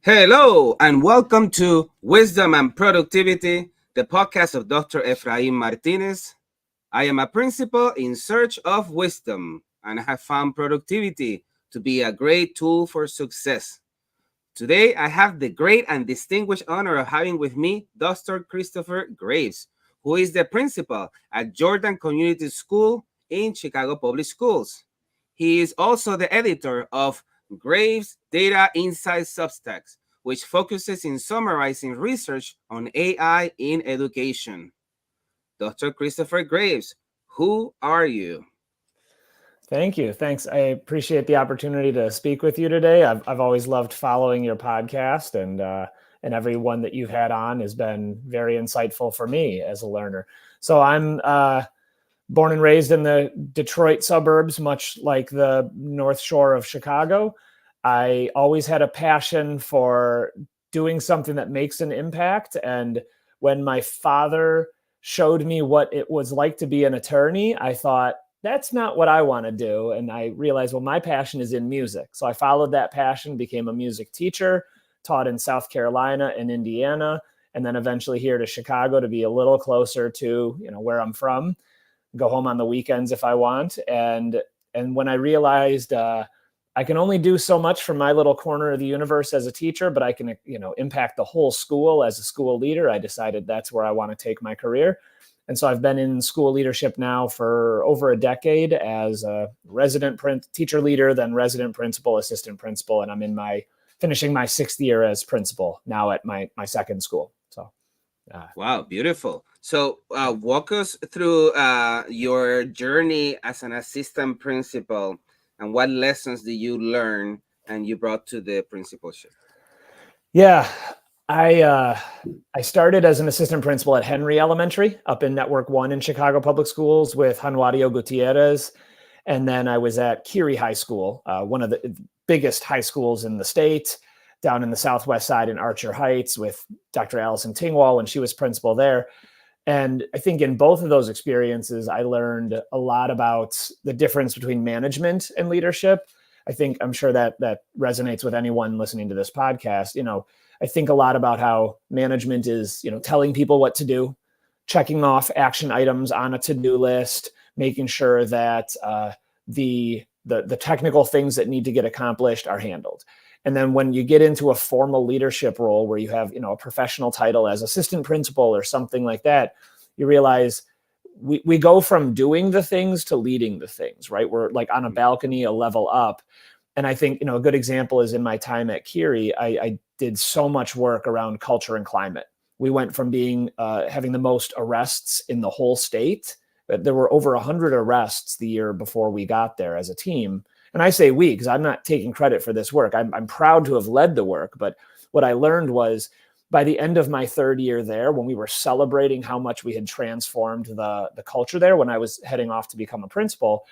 Hello, and welcome to Wisdom and Productivity, the podcast of Dr. Efraim Martinez. I am a principal in search of wisdom, and I have found productivity to be a great tool for success. Today, I have the great and distinguished honor of having with me Dr. Christopher Graves, who is the principal at Jordan Community School in Chicago Public Schools. He is also the editor of Graves Data Insights Substack, which focuses in summarizing research on AI in education. Dr. Christopher Graves, who are you? Thank you. Thanks. I appreciate the opportunity to speak with you today. I've always loved following your podcast, and everyone that you've had on has been very insightful for me as a learner. So I'm born and raised in the Detroit suburbs, much like the North Shore of Chicago. I always had a passion for doing something that makes an impact. And when my father showed me what it was like to be an attorney, I thought, that's not what I want to do. And I realized, well, my passion is in music. So I followed that passion, became a music teacher, taught in South Carolina and Indiana, and then eventually here to Chicago to be a little closer to, where I'm from, go home on the weekends if I want. And when I realized I can only do so much from my little corner of the universe as a teacher, but I can, impact the whole school as a school leader, I decided that's where I want to take my career. And so I've been in school leadership now for over a decade as a resident teacher leader, then resident principal, assistant principal, and I'm finishing my 6th year as principal now at my second school. So, Wow, beautiful. So, walk us through your journey as an assistant principal and what lessons did you learn and you brought to the principalship? yeah, I started as an assistant principal at Henry Elementary up in Network 1 in Chicago Public Schools with Juanwadio Gutierrez. And then I was at Curie High School, one of the biggest high schools in the state, down in the southwest side in Archer Heights with Dr. Allison Tingwall when she was principal there. And I think in both of those experiences, I learned a lot about the difference between management and leadership. I'm sure that resonates with anyone listening to this podcast. I think a lot about how management is, telling people what to do, checking off action items on a to-do list, making sure that the technical things that need to get accomplished are handled. And then when you get into a formal leadership role where you have, a professional title as assistant principal or something like that, you realize we go from doing the things to leading the things, right? We're like on a balcony, a level up. And I think, a good example is in my time at Curie, I did so much work around culture and climate. We went from having the most arrests in the whole state. There were over 100 arrests the year before we got there as a team. And I say we, because I'm not taking credit for this work. I'm proud to have led the work. But what I learned was by the end of my 3rd year there, when we were celebrating how much we had transformed the culture there, when I was heading off to become a principal,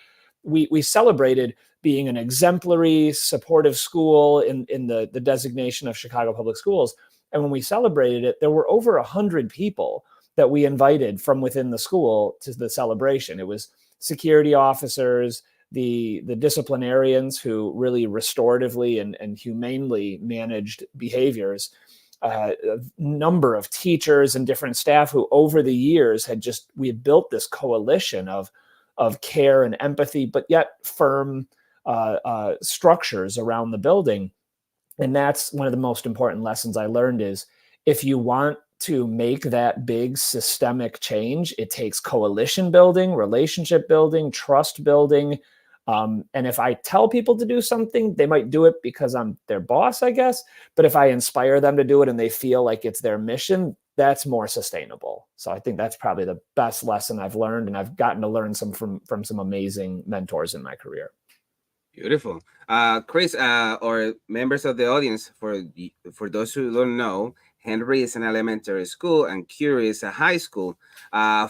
we celebrated being an exemplary, supportive school in the designation of Chicago Public Schools. And when we celebrated it, there were over 100 people that we invited from within the school to the celebration. It was security officers, the disciplinarians who really restoratively and humanely managed behaviors, a number of teachers and different staff who over the years we had built this coalition of care and empathy, but yet firm structures around the building. And that's one of the most important lessons I learned is if you want to make that big systemic change, it takes coalition building, relationship building, trust building. And if I tell people to do something, they might do it because I'm their boss, I guess. But if I inspire them to do it and they feel like it's their mission, that's more sustainable. So I think that's probably the best lesson I've learned. And I've gotten to learn some from some amazing mentors in my career. Beautiful. Chris, or members of the audience, for those who don't know, Henry is an elementary school and Curie is a high school.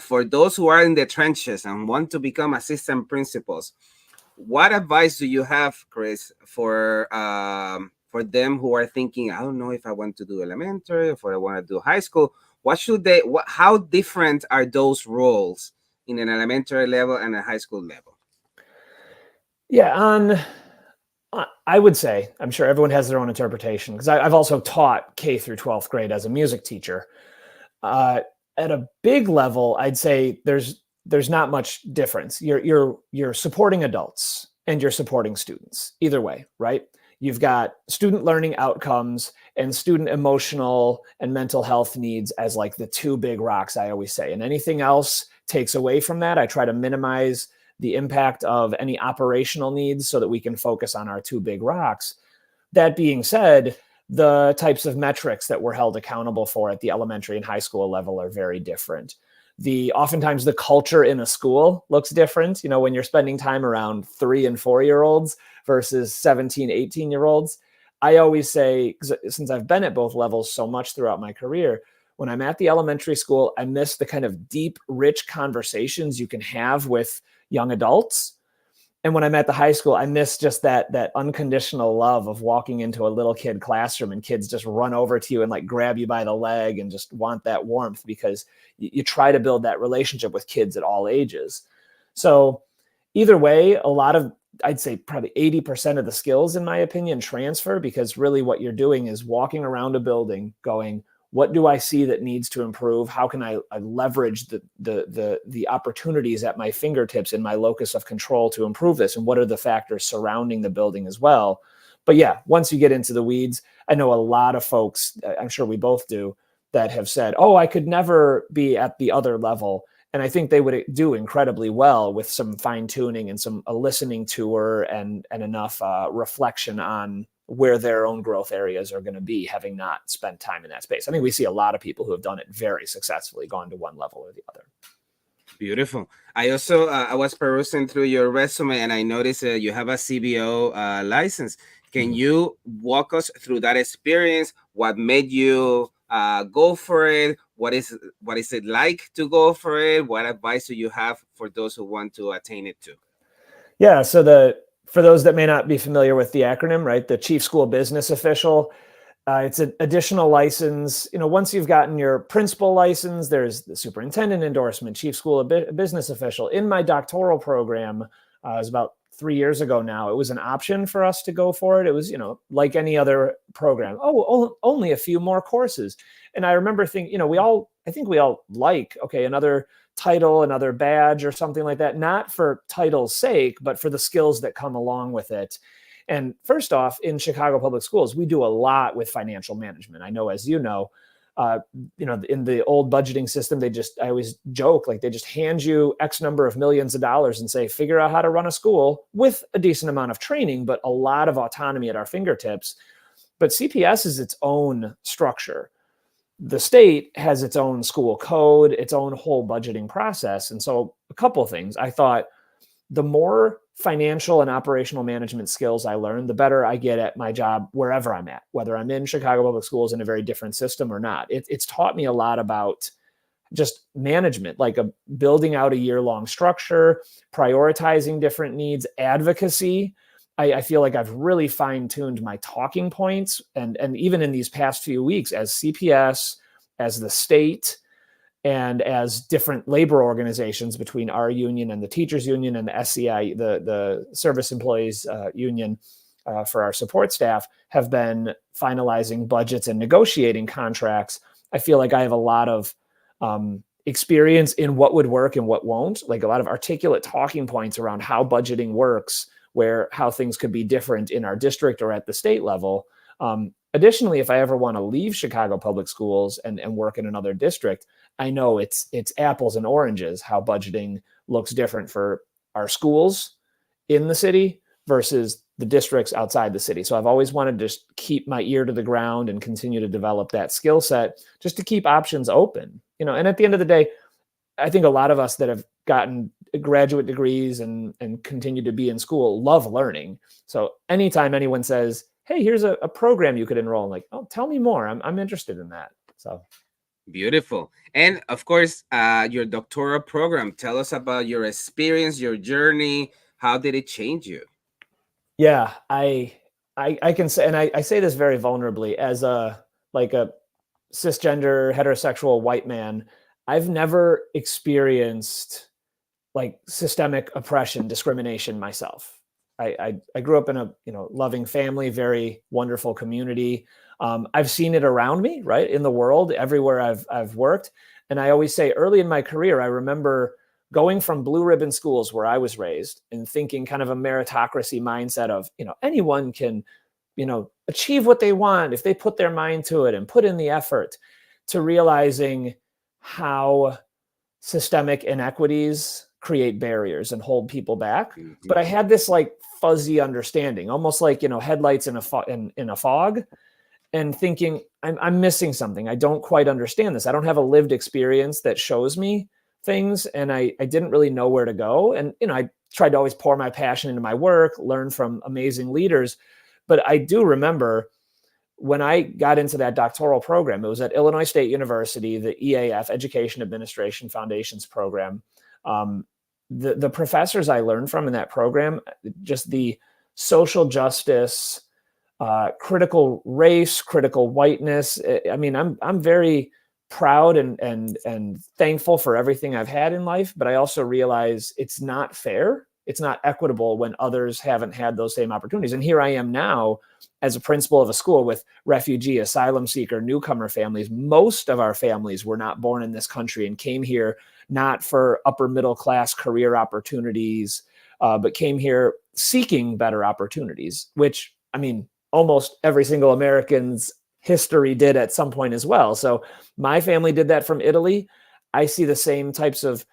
For those who are in the trenches and want to become assistant principals, what advice do you have, Chris, for them who are thinking, I don't know if I want to do elementary or if I want to do high school? How different are those roles in an elementary level and a high school level? Yeah, I would say, I'm sure everyone has their own interpretation, because I've also taught K through 12th grade as a music teacher. Uh, at a big level, I'd say there's not much difference. You're supporting adults and you're supporting students either way, right? You've got student learning outcomes and student emotional and mental health needs as like the two big rocks, I always say. And anything else takes away from that. I try to minimize the impact of any operational needs so that we can focus on our two big rocks. That being said, the types of metrics that we're held accountable for at the elementary and high school level are very different. Oftentimes the culture in a school looks different. You know, when you're spending time around 3 and 4 year olds versus 17, 18 year olds, I always say, since I've been at both levels so much throughout my career, when I'm at the elementary school, I miss the kind of deep, rich conversations you can have with young adults. And when I'm at the high school, I miss just that unconditional love of walking into a little kid classroom and kids just run over to you and like grab you by the leg and just want that warmth, because you try to build that relationship with kids at all ages. So either way, I'd say probably 80% of the skills, in my opinion, transfer, because really what you're doing is walking around a building going, what do I see that needs to improve? How can I leverage the opportunities at my fingertips in my locus of control to improve this? And what are the factors surrounding the building as well? But yeah, once you get into the weeds, I know a lot of folks, I'm sure we both do, that have said, oh, I could never be at the other level. And I think they would do incredibly well with some fine tuning and a listening tour and enough reflection on where their own growth areas are going to be, having not spent time in that space. I think we see a lot of people who have done it very successfully, gone to one level or the other. Beautiful. I also I was perusing through your resume and I noticed you have a CBO license. Can you walk us through that experience? What made you go for it? What is it like to go for it? What advice do you have for those who want to attain it too? Yeah, so for those that may not be familiar with the acronym, right, the Chief School Business Official, it's an additional license. You know, once you've gotten your principal license, there's the superintendent endorsement, chief school business official. In my doctoral program, it was about 3 years ago now, it was an option for us to go for it. It was, you know, like any other program. Oh, only a few more courses. And I remember thinking, you know, I think we all like, okay, another title, another badge or something like that, not for title's sake, but for the skills that come along with it. And first off, in Chicago Public Schools, we do a lot with financial management. I know, as you know, in the old budgeting system, I always joke, like they just hand you X number of millions of dollars and say, figure out how to run a school, with a decent amount of training, but a lot of autonomy at our fingertips. But CPS is its own structure. The state has its own school code, its own whole budgeting process. And so a couple of things. I thought, the more financial and operational management skills I learn, the better I get at my job wherever I'm at, whether I'm in Chicago Public Schools in a very different system or not. It's taught me a lot about just management, like building out a year-long structure, prioritizing different needs, advocacy. I feel like I've really fine-tuned my talking points. And even in these past few weeks, as CPS, as the state, and as different labor organizations between our union and the teachers union and the SCI, the service employees union for our support staff, have been finalizing budgets and negotiating contracts, I feel like I have a lot of experience in what would work and what won't, like a lot of articulate talking points around how budgeting works, how things could be different in our district or at the state level. Additionally, if I ever want to leave Chicago Public Schools and work in another district, I know it's apples and oranges how budgeting looks different for our schools in the city versus the districts outside the city. So I've always wanted to just keep my ear to the ground and continue to develop that skill set just to keep options open. You know, and at the end of the day, I think a lot of us that have gotten graduate degrees and continue to be in school love learning. So anytime anyone says, hey, here's a program you could enroll in, like, oh, tell me more. I'm interested in that. So beautiful. And of course, your doctoral program. Tell us about your experience, your journey. How did it change you? Yeah, I can say, and I say this very vulnerably, as a cisgender heterosexual white man, I've never experienced like systemic oppression, discrimination myself. I grew up in a loving family, very wonderful community. I've seen it around me, right, in the world, everywhere I've worked. And I always say early in my career, I remember going from blue ribbon schools where I was raised and thinking kind of a meritocracy mindset of, anyone can, achieve what they want if they put their mind to it and put in the effort, to realizing how systemic inequities create barriers and hold people back. Mm-hmm. But I had this like fuzzy understanding, almost like, headlights in a fog, and thinking I'm missing something. I don't quite understand this. I don't have a lived experience that shows me things. And I didn't really know where to go. And, I tried to always pour my passion into my work, learn from amazing leaders. But I do remember when I got into that doctoral program, it was at Illinois State University, the EAF, Education Administration Foundations program. The professors I learned from in that program, just the social justice, critical race, critical whiteness. I mean, I'm very proud and thankful for everything I've had in life, but I also realize it's not fair. It's not equitable when others haven't had those same opportunities. And here I am now as a principal of a school with refugee, asylum seeker, newcomer families. Most of our families were not born in this country and came here not for upper middle class career opportunities, but came here seeking better opportunities, which, I mean, almost every single American's history did at some point as well. So my family did that from Italy. I see the same types of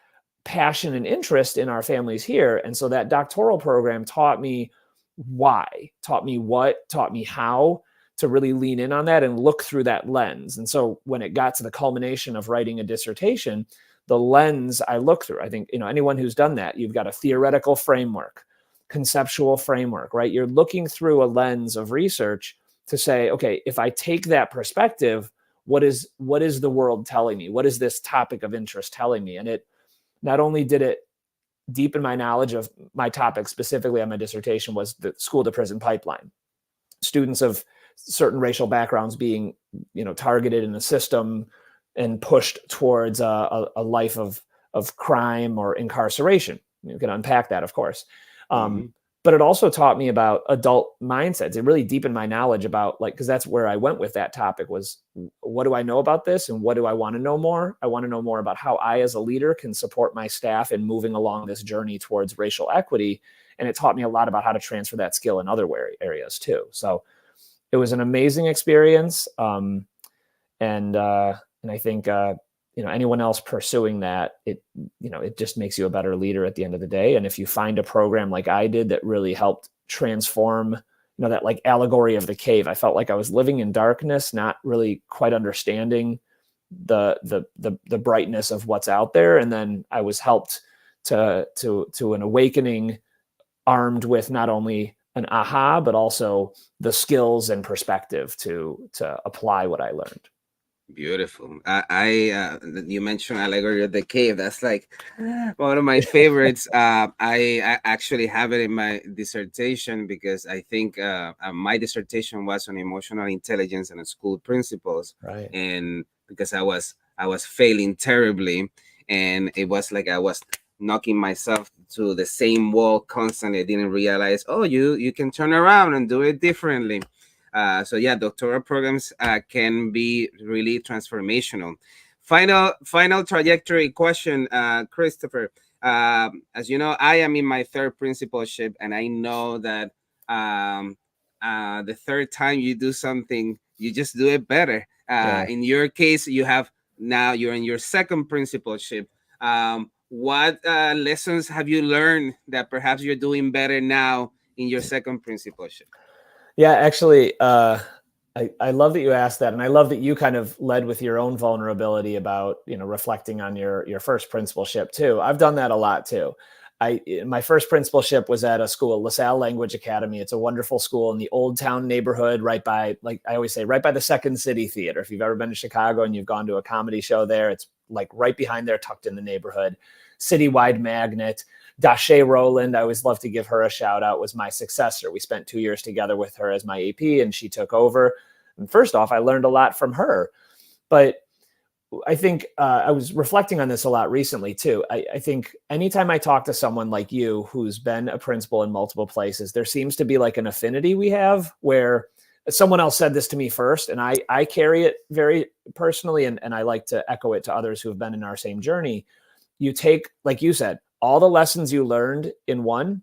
passion and interest in our families here. And so that doctoral program taught me why, taught me what, taught me how to really lean in on that and look through that lens. And so when it got to the culmination of writing a dissertation, the lens I look through, I think, anyone who's done that, you've got a theoretical framework, conceptual framework, right? You're looking through a lens of research to say, okay, if I take that perspective, what is the world telling me? What is this topic of interest telling me? And it not only did it deepen my knowledge of my topic, specifically on my dissertation was the school to prison pipeline. Students of certain racial backgrounds being, targeted in the system and pushed towards a life of crime or incarceration. You can unpack that, of course. But it also taught me about adult mindsets. It really deepened my knowledge about, because that's where I went with that topic, was what do I know about this and what do I want to know more? I want to know more about how I as a leader can support my staff in moving along this journey towards racial equity. And it taught me a lot about how to transfer that skill in other areas too. So it was an amazing experience. And I think, anyone else pursuing that, it just makes you a better leader at the end of the day. And if you find a program like I did that really helped transform, that like allegory of the cave, I felt like I was living in darkness, not really quite understanding the brightness of what's out there. And then I was helped to an awakening, armed with not only an aha, but also the skills and perspective to apply what I learned. Beautiful. You mentioned allegory of the cave. That's like one of my favorites. I actually have it in my dissertation because I think my dissertation was on emotional intelligence and school principles. Right. And because I was failing terribly, and it was like I was knocking myself to the same wall constantly. I didn't realize, you can turn around and do it differently. So yeah, doctoral programs can be really transformational. Final trajectory question, Christopher. As you know, I am in my third principalship, and I know that the third time you do something, you just do it better. In your case, you're in your second principalship. What lessons have you learned that perhaps you're doing better now in your second principalship? Yeah, actually, I love that you asked that. And I love that you kind of led with your own vulnerability about, reflecting on your first principalship too. I've done that a lot too. My first principalship was at a school, LaSalle Language Academy. It's a wonderful school in the Old Town neighborhood, right by, like I always say, right by the Second City Theater. If you've ever been to Chicago and you've gone to a comedy show there, it's like right behind there, tucked in the neighborhood. Citywide magnet. Dashe Rowland, I always love to give her a shout out, was my successor. We spent 2 years together with her as my AP, and she took over. And first off, I learned a lot from her. But I think I was reflecting on this a lot recently too. I think anytime I talk to someone like you who's been a principal in multiple places, there seems to be like an affinity we have where someone else said this to me first, and I carry it very personally, and I like to echo it to others who have been in our same journey. You take, like you said, all the lessons you learned in one,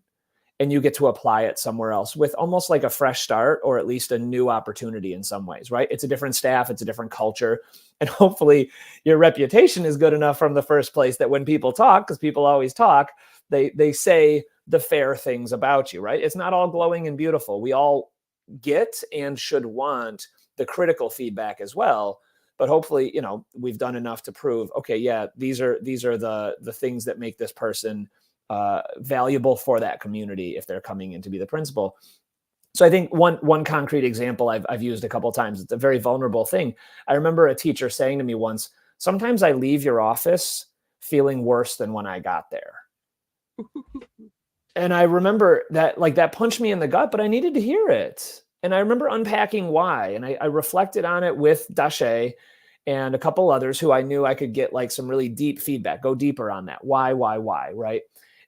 and you get to apply it somewhere else with almost like a fresh start, or at least a new opportunity in some ways, right? It's a different staff, it's a different culture. And hopefully your reputation is good enough from the first place that when people talk, because people always talk, they say the fair things about you, right? It's not all glowing and beautiful. We all get and should want the critical feedback as well. But hopefully, we've done enough to prove, okay, yeah, these are the things that make this person valuable for that community if they're coming in to be the principal. So I think one concrete example I've used a couple of times, it's a very vulnerable thing. I remember a teacher saying to me once, sometimes I leave your office feeling worse than when I got there. And I remember that, like, that punched me in the gut, but I needed to hear it. And I remember unpacking why. And I reflected on it with Dashe and a couple others who I knew I could get like some really deep feedback, go deeper on that. Why, right?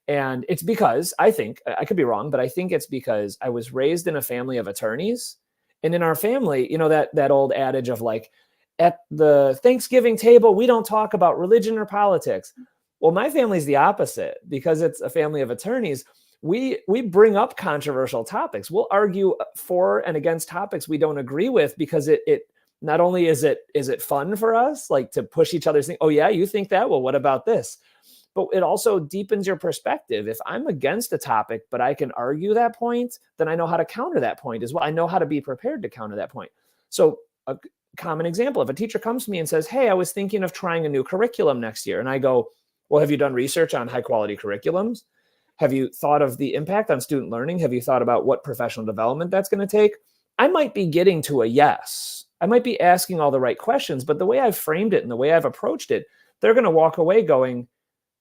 And it's because I think, I could be wrong, but I think it's because I was raised in a family of attorneys. And in our family, that old adage of like, at the Thanksgiving table, we don't talk about religion or politics. Well, my family's the opposite. Because it's a family of attorneys, we bring up controversial topics. We'll argue for and against topics we don't agree with, because it not only is it fun for us, like, to push each other's thing. Oh yeah, you think that? Well, what about this? But it also deepens your perspective. If I'm against a topic, but I can argue that point, then I know how to counter that point as well. I know how to be prepared to counter that point. So a common example, if a teacher comes to me and says, hey, I was thinking of trying a new curriculum next year. And I go, well, have you done research on high quality curriculums? Have you thought of the impact on student learning? Have you thought about what professional development that's going to take? I might be getting to a yes. I might be asking all the right questions, but the way I've framed it and the way I've approached it, they're going to walk away going,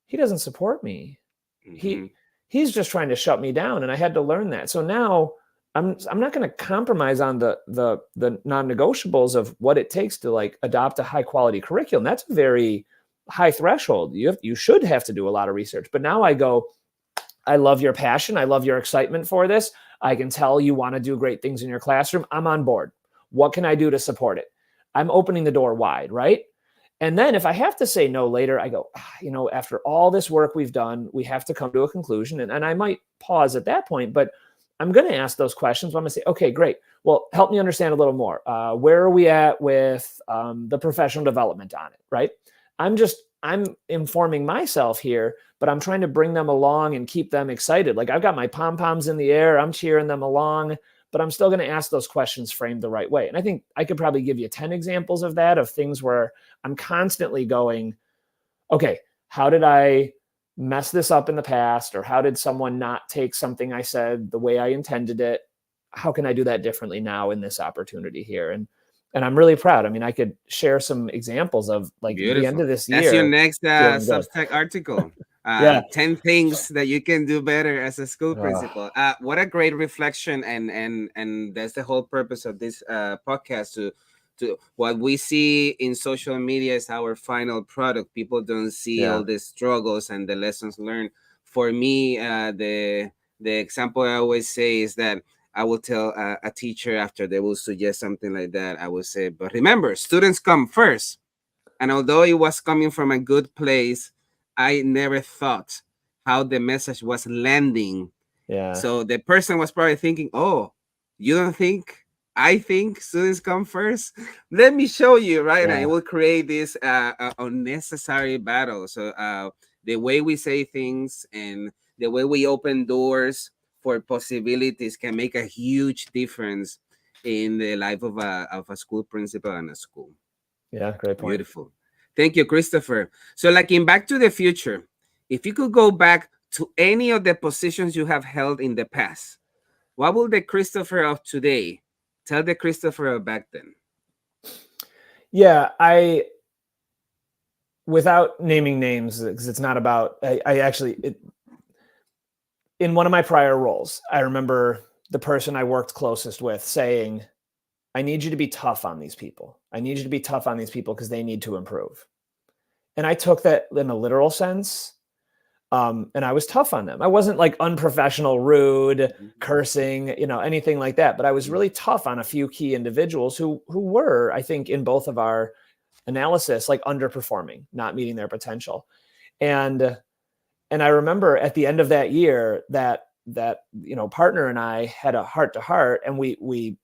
he doesn't support me. Mm-hmm. He's just trying to shut me down. And I had to learn that. So now I'm not going to compromise on the non-negotiables of what it takes to like adopt a high quality curriculum. That's a very high threshold. You should have to do a lot of research. But now I go, I love your passion. I love your excitement for this. I can tell you want to do great things in your classroom. I'm on board. What can I do to support it? I'm opening the door wide, right? And then if I have to say no later, I go, after all this work we've done, we have to come to a conclusion. And I might pause at that point, but I'm going to ask those questions. I'm going to say, okay, great. Well, help me understand a little more. Where are we at with the professional development on it, right? I'm informing myself here, but I'm trying to bring them along and keep them excited. Like, I've got my pom-poms in the air. I'm cheering them along, but I'm still going to ask those questions framed the right way. And I think I could probably give you 10 examples of that, of things where I'm constantly going, okay, how did I mess this up in the past? Or how did someone not take something I said the way I intended it? How can I do that differently now in this opportunity here? And I'm really proud. I mean, I could share some examples of like the end Beautiful. of this That's your year next feeling good. Substack article. Yeah. 10 things that you can do better as a school principal. What a great reflection, and that's the whole purpose of this podcast, to what we see in social media is our final product. People don't see all the struggles and the lessons learned. For me, the example I always say is that I will tell a teacher after they will suggest something like that, I will say, but remember, students come first. And although it was coming from a good place, I never thought how the message was landing. Yeah. So the person was probably thinking, oh, you don't think I think students come first? Let me show you, right? And it will create this unnecessary battle. So the way we say things and the way we open doors for possibilities can make a huge difference in the life of a school principal and a school. Yeah, great point. Beautiful. Thank you, Christopher. So, like in Back to the Future, if you could go back to any of the positions you have held in the past, what will the Christopher of today tell the Christopher of back then? Yeah, without naming names, because it's not about, in one of my prior roles, I remember the person I worked closest with saying, I need you to be tough on these people. I need you to be tough on these people because they need to improve. And I took that in a literal sense. And I was tough on them. I wasn't like unprofessional, rude, cursing, anything like that. But I was really tough on a few key individuals who were, I think, in both of our analysis, like underperforming, not meeting their potential. And I remember at the end of that year that partner and I had a heart to heart, and we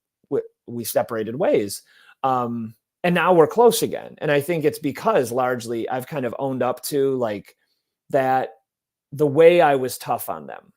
separated ways. And now we're close again. And I think it's because largely I've kind of owned up to like that. The way I was tough on them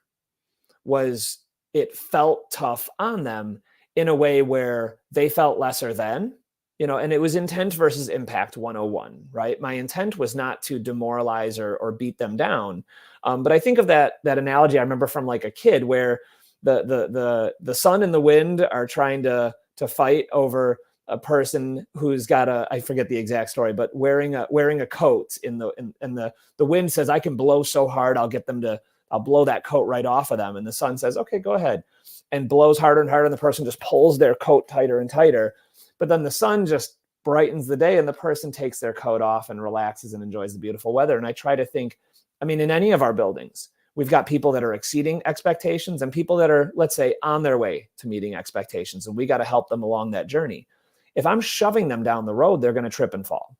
was it felt tough on them in a way where they felt lesser than, and it was intent versus impact 101, right? My intent was not to demoralize or beat them down. But I think of that analogy I remember from like a kid where the sun and the wind are trying to fight over a person who's got I forget the exact story, but wearing a coat and the wind says, I can blow so hard, I'll blow that coat right off of them. And the sun says, okay, go ahead, and blows harder and harder. And the person just pulls their coat tighter and tighter. But then the sun just brightens the day and the person takes their coat off and relaxes and enjoys the beautiful weather. And I try to think, in any of our buildings, we've got people that are exceeding expectations and people that are, let's say, on their way to meeting expectations. And we got to help them along that journey. If I'm shoving them down the road, they're going to trip and fall.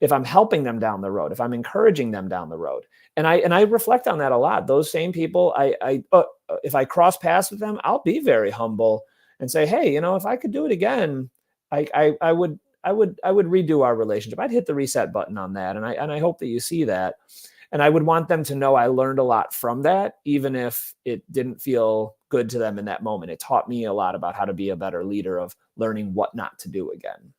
If I'm helping them down the road, if I'm encouraging them down the road, and I reflect on that a lot. Those same people, if I cross paths with them, I'll be very humble and say, hey, if I could do it again, I would redo our relationship. I'd hit the reset button on that, and I hope that you see that. And I would want them to know I learned a lot from that, even if it didn't feel good to them in that moment. It taught me a lot about how to be a better leader, of learning what not to do again.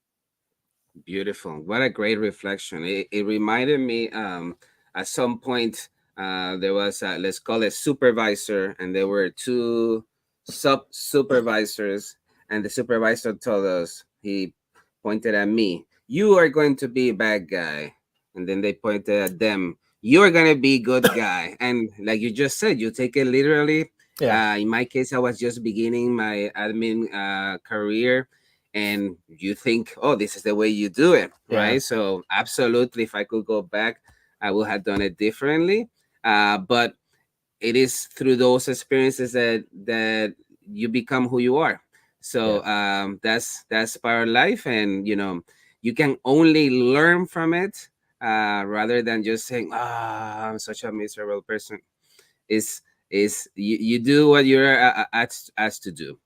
Beautiful. What a great reflection. It reminded me at some point there was let's call it supervisor, and there were two sub supervisors, and the supervisor told us, he pointed at me, you are going to be a bad guy. And then they pointed at them, you're going to be good guy. And like you just said, you take it literally. Yeah. In my case, I was just beginning my admin career, and you think, oh, this is the way you do it, right? Yeah. So absolutely, if I could go back, I would have done it differently. But it is through those experiences that you become who you are. So that's part of life, and you can only learn from it, rather than just saying, I'm such a miserable person. Is you do what you're asked to do.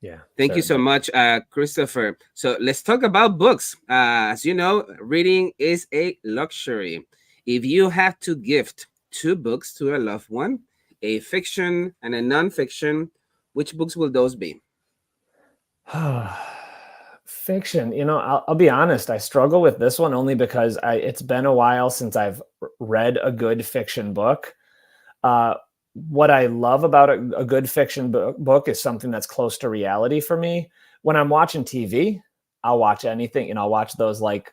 Yeah. Thank you so much, Christopher. So let's talk about books. As you know, reading is a luxury. If you have to gift two books to a loved one, a fiction and a nonfiction, which books will those be? Fiction, I'll be honest, I struggle with this one only because it's been a while since I've read a good fiction book. What I love about a good fiction book is something that's close to reality for me. When I'm watching TV, I'll watch anything. I'll watch those like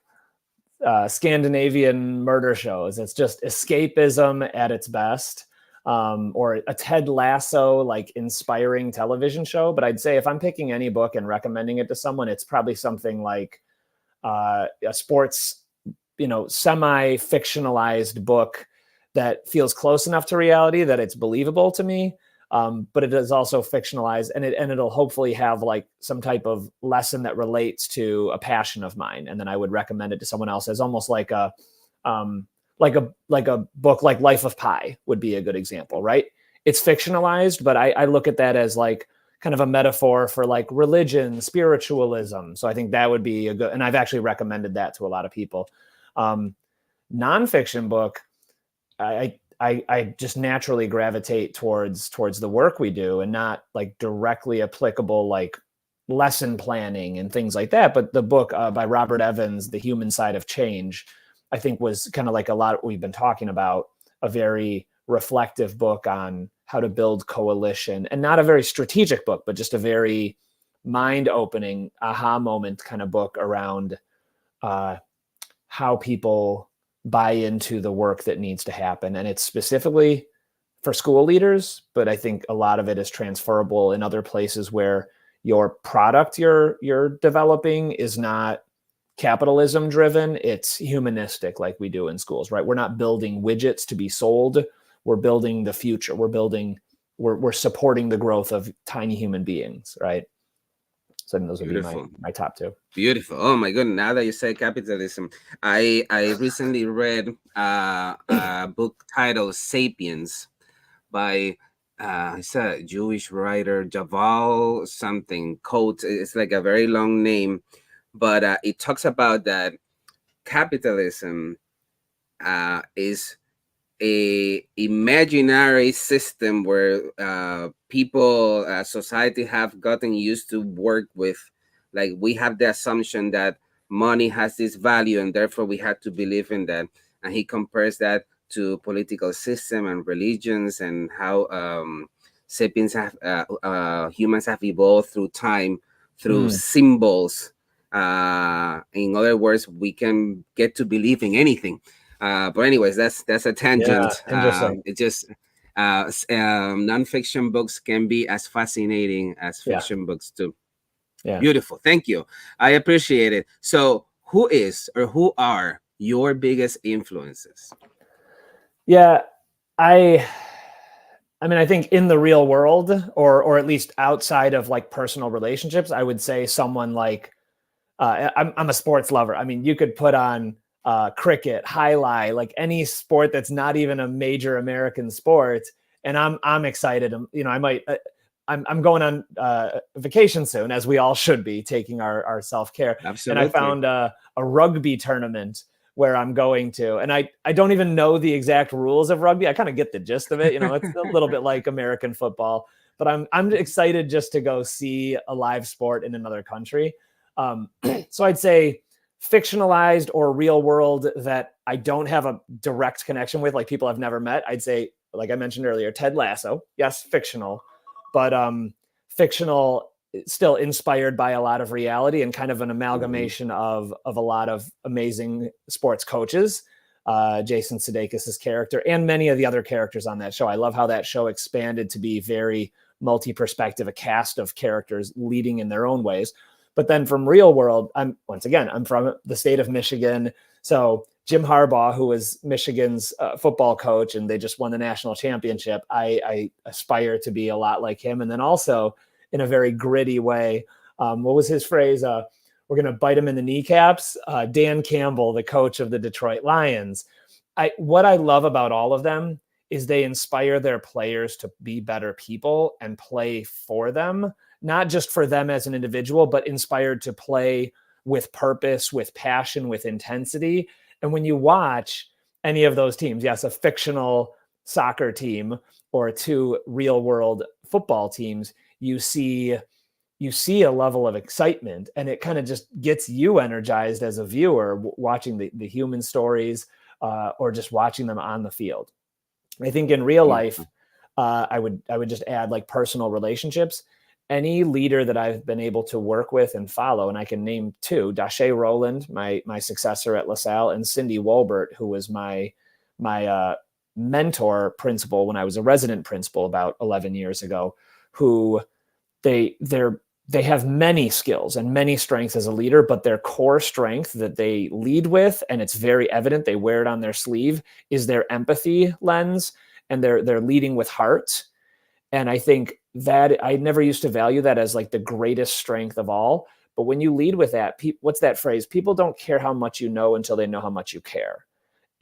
Scandinavian murder shows. It's just escapism at its best. Or a Ted Lasso, like inspiring television show. But I'd say if I'm picking any book and recommending it to someone, it's probably something like a sports, semi-fictionalized book that feels close enough to reality that it's believable to me. But it is also fictionalized, and it'll hopefully have like some type of lesson that relates to a passion of mine. And then I would recommend it to someone else as almost like a book like Life of Pi would be a good example, right? It's fictionalized, but I look at that as like kind of a metaphor for like religion, spiritualism. So I think that would be a good, and I've actually recommended that to a lot of people. Nonfiction book, I just naturally gravitate towards the work we do, and not like directly applicable like lesson planning and things like that. But the book by Robert Evans, The Human Side of Change, I think was kind of like a lot we've been talking about, a very reflective book on how to build coalition, and not a very strategic book, but just a very mind-opening aha moment kind of book around how people buy into the work that needs to happen. And it's specifically for school leaders, but I think a lot of it is transferable in other places where your product you're developing is not capitalism driven, it's humanistic, like we do in schools, right? We're not building widgets to be sold. We're building the future. We're supporting the growth of tiny human beings, right? So I think those would be Beautiful. my top two. Beautiful. Oh my goodness. Now that you say capitalism, I recently read a book titled Sapiens by it's a Jewish writer, Javal something Coates. It's like a very long name, but it talks about that capitalism is a imaginary system where people, society have gotten used to work with. Like we have the assumption that money has this value and therefore we have to believe in that. And he compares that to political system and religions and how sapiens have humans have evolved through time through symbols. In other words, we can get to believe in anything. But anyways, that's a Yeah, tangent. interesting. It just nonfiction books can be as fascinating as Yeah. fiction books too. Yeah. Beautiful, thank you. I appreciate it. So, who is or who are your biggest influences? Yeah, I mean, I think in the real world, or at least outside of like personal relationships, I would say someone like I'm a sports lover. I mean, you could put on cricket, highlight, like any sport that's not even a major American sport, and I'm excited. You know, I might. I'm going on vacation soon, as we all should be, taking our self care. And I Absolutely. found a rugby tournament where I'm going to, and I don't even know the exact rules of rugby. I kind of get the gist of it. You know, it's a little bit like American football, but I'm excited just to go see a live sport in another country. So I'd say fictionalized or real world that I don't have a direct connection with, like people I've never met. I'd say, like I mentioned earlier, Ted Lasso. Yes, fictional, but fictional still inspired by a lot of reality and kind of an amalgamation of a lot of amazing sports coaches. Jason Sudeikis' character and many of the other characters on that show. I love how that show expanded to be very multi-perspective, a cast of characters leading in their own ways. But then from real world, I'm from the state of Michigan. So Jim Harbaugh, who was Michigan's football coach, and they just won the national championship. I aspire to be a lot like him. And then also in a very gritty way, what was his phrase? We're going to bite him in the kneecaps. Dan Campbell, the coach of the Detroit Lions. What I love about all of them is they inspire their players to be better people and play for them, not just for them as an individual, but inspired to play with purpose, with passion, with intensity. And when you watch any of those teams, yes, a fictional soccer team or two real world football teams, you see a level of excitement, and it kind of just gets you energized as a viewer watching the human stories or just watching them on the field. I think in real life, I would just add like personal relationships. Any leader that I've been able to work with and follow, and I can name two: Dashe Rowland, my successor at LaSalle, and Cindy Wolbert, who was my mentor principal when I was a resident principal about 11 years ago. Who they have many skills and many strengths as a leader, but their core strength that they lead with, and it's very evident, they wear it on their sleeve, is their empathy lens, and they're leading with heart. And I think that I never used to value that as like the greatest strength of all. But when you lead with that, what's that phrase? People don't care how much you know until they know how much you care.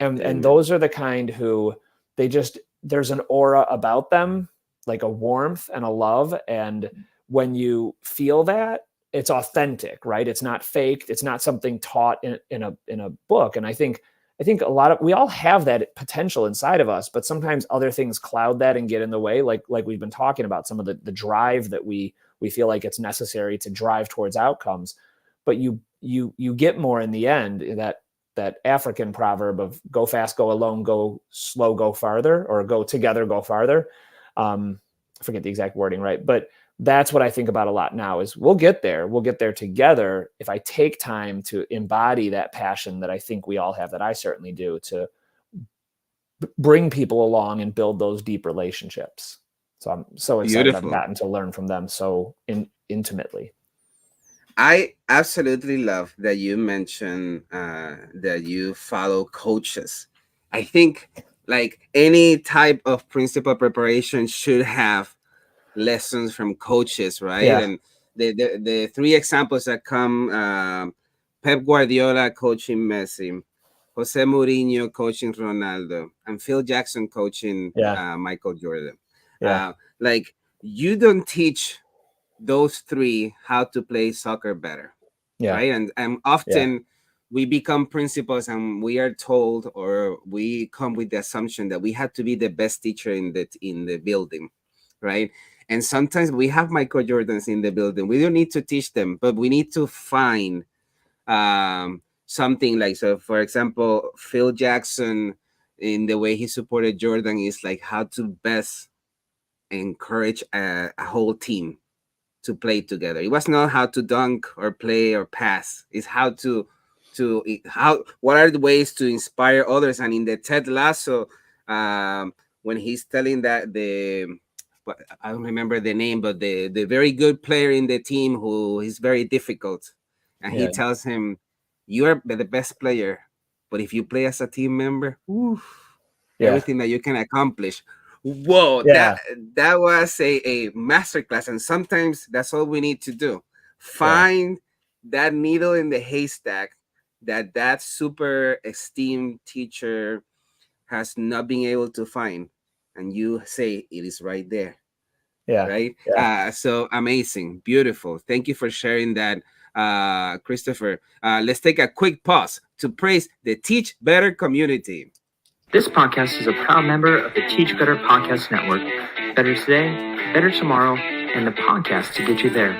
And those are the kind who there's an aura about them, like a warmth and a love. And when you feel that, it's authentic, right? It's not faked. It's not something taught in a book. And I think we all have that potential inside of us, but sometimes other things cloud that and get in the way. Like we've been talking about, some of the drive that we feel like it's necessary to drive towards outcomes, but you get more in the end. That African proverb of go fast, go alone, go slow, go farther, or go together, go farther. I forget the exact wording, right? But that's what I think about a lot now is we'll get there together if I take time to embody that passion that I think we all have, that I certainly do, to bring people along and build those deep relationships. So I'm so excited. Beautiful. I've gotten to learn from them so intimately. I absolutely love that you mentioned that you follow coaches. I think like any type of principal preparation should have lessons from coaches, right? Yeah. And the three examples that come: Pep Guardiola coaching Messi, Jose Mourinho coaching Ronaldo, and Phil Jackson coaching Yeah. Michael Jordan. Yeah. Like you don't teach those three how to play soccer better, Yeah. right? And Yeah. often we become principals and we are told, or we come with the assumption that we have to be the best teacher in the building, right? And sometimes we have Michael Jordans in the building. We don't need to teach them, but we need to find something like, so for example, Phil Jackson, in the way he supported Jordan, is like how to best encourage a whole team to play together. It was not how to dunk or play or pass. It's how how, what are the ways to inspire others. And in the Ted Lasso, when he's telling that I don't remember the name, but the very good player in the team who is very difficult, and he Yeah. tells him, "You are the best player, but if you play as a team member, oof, Yeah. everything that you can accomplish." Whoa, Yeah. that was a masterclass. And sometimes that's all we need to do. Yeah. Find that needle in the haystack that super esteemed teacher has not been able to find, and you say it is right there, Yeah. right? Yeah. So amazing, beautiful. Thank you for sharing that, Christopher. Let's take a quick pause to praise the Teach Better community. This podcast is a proud member of the Teach Better Podcast Network. Better today, better tomorrow, and the podcast to get you there.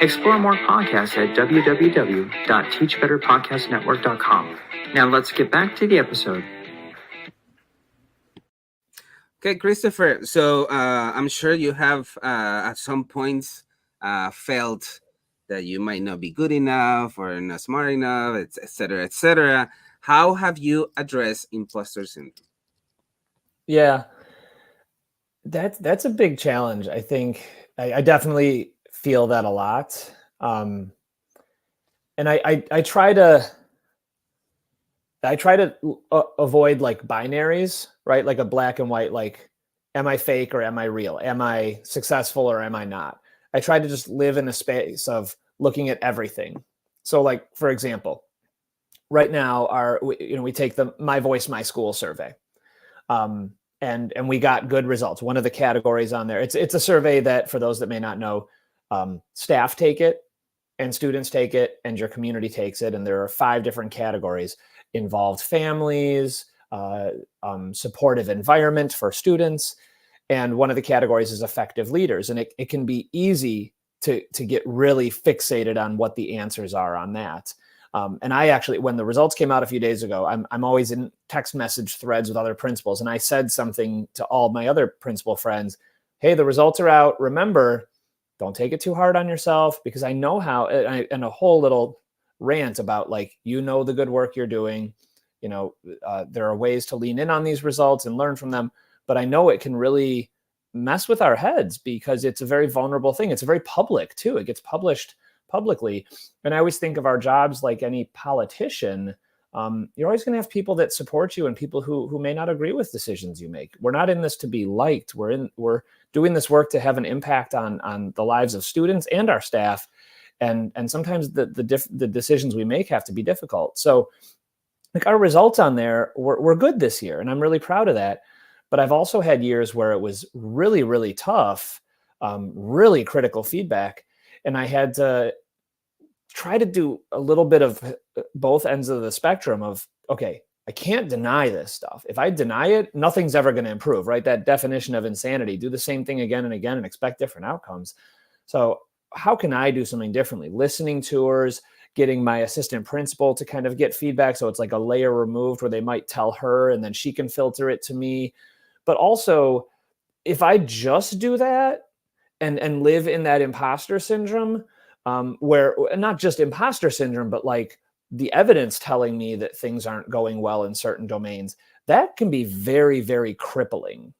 Explore more podcasts at www.teachbetterpodcastnetwork.com. Now let's get back to the episode. Okay, Christopher. So I'm sure you have at some points felt that you might not be good enough or not smart enough, et cetera, et cetera. How have you addressed imposter syndrome? Yeah. That's a big challenge. I think I definitely feel that a lot. And I try to avoid like binaries, right? Like a black and white, like, am I fake or am I real? Am I successful or am I not? I try to just live in a space of looking at everything. So like, for example, right now we take the My Voice, My School survey. And we got good results. One of the categories on there, it's a survey that, for those that may not know, staff take it and students take it and your community takes it. And there are 5 different categories: involved families, supportive environment for students. And one of the categories is effective leaders. And it can be easy to get really fixated on what the answers are on that. And I actually, when the results came out a few days ago, I'm always in text message threads with other principals. And I said something to all my other principal friends: hey, the results are out. Remember, don't take it too hard on yourself, because I know how, and a whole little rant about, like, the good work you're doing. There are ways to lean in on these results and learn from them. But I know it can really mess with our heads because it's a very vulnerable thing. It's very public too. It gets published publicly. And I always think of our jobs like any politician. You're always going to have people that support you and people who may not agree with decisions you make. We're not in this to be liked. We're doing this work to have an impact on the lives of students and our staff. And sometimes the decisions we make have to be difficult. So like, our results on there were good this year, and I'm really proud of that. But I've also had years where it was really, really tough, really critical feedback. And I had to try to do a little bit of both ends of the spectrum of, okay, I can't deny this stuff. If I deny it, nothing's ever going to improve, right? That definition of insanity: do the same thing again and again and expect different outcomes. So how can I do something differently? Listening tours, getting my assistant principal to kind of get feedback. So it's like a layer removed where they might tell her and then she can filter it to me. But also, if I just do that and live in that imposter syndrome, where not just imposter syndrome, but like the evidence telling me that things aren't going well in certain domains, that can be very, very crippling.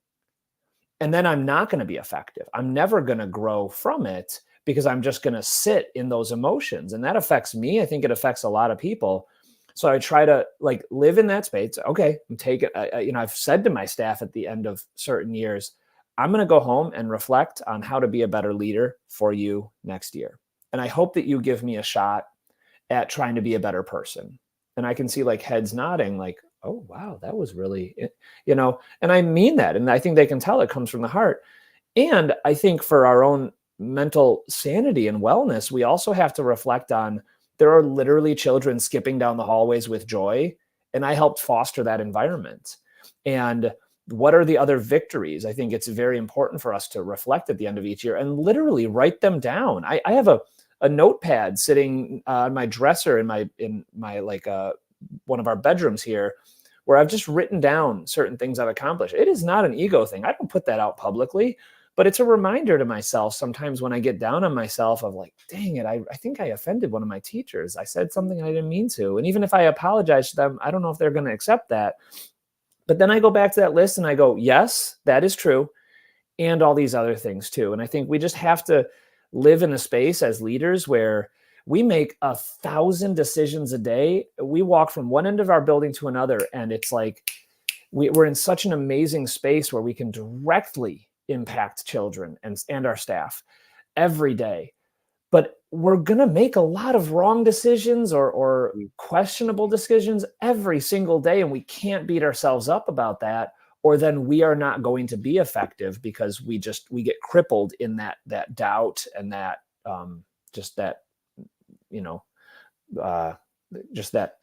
And then I'm not going to be effective. I'm never going to grow from it because I'm just going to sit in those emotions. And that affects me. I think it affects a lot of people. So I try to like live in that space. Okay, I'm taking, I've said to my staff at the end of certain years, I'm going to go home and reflect on how to be a better leader for you next year. And I hope that you give me a shot at trying to be a better person. And I can see like heads nodding like, oh, wow, that was really, and I mean that. And I think they can tell it comes from the heart. And I think for our own mental sanity and wellness, we also have to reflect on there are literally children skipping down the hallways with joy. And I helped foster that environment. And what are the other victories? I think it's very important for us to reflect at the end of each year and literally write them down. I have a notepad sitting on my dresser in my like one of our bedrooms here, where I've just written down certain things I've accomplished. It is not an ego thing. I don't put that out publicly, but it's a reminder to myself sometimes when I get down on myself of like, dang it, I think I offended one of my teachers. I said something I didn't mean to. And even if I apologize to them, I don't know if they're going to accept that. But then I go back to that list and I go, yes, that is true. And all these other things too. And I think we just have to live in a space as leaders where we make 1,000 decisions a day. We walk from one end of our building to another. And it's like, we're in such an amazing space where we can directly impact children and our staff every day. But we're going to make a lot of wrong decisions or questionable decisions every single day. And we can't beat ourselves up about that, or then we are not going to be effective because we get crippled in that doubt and that just that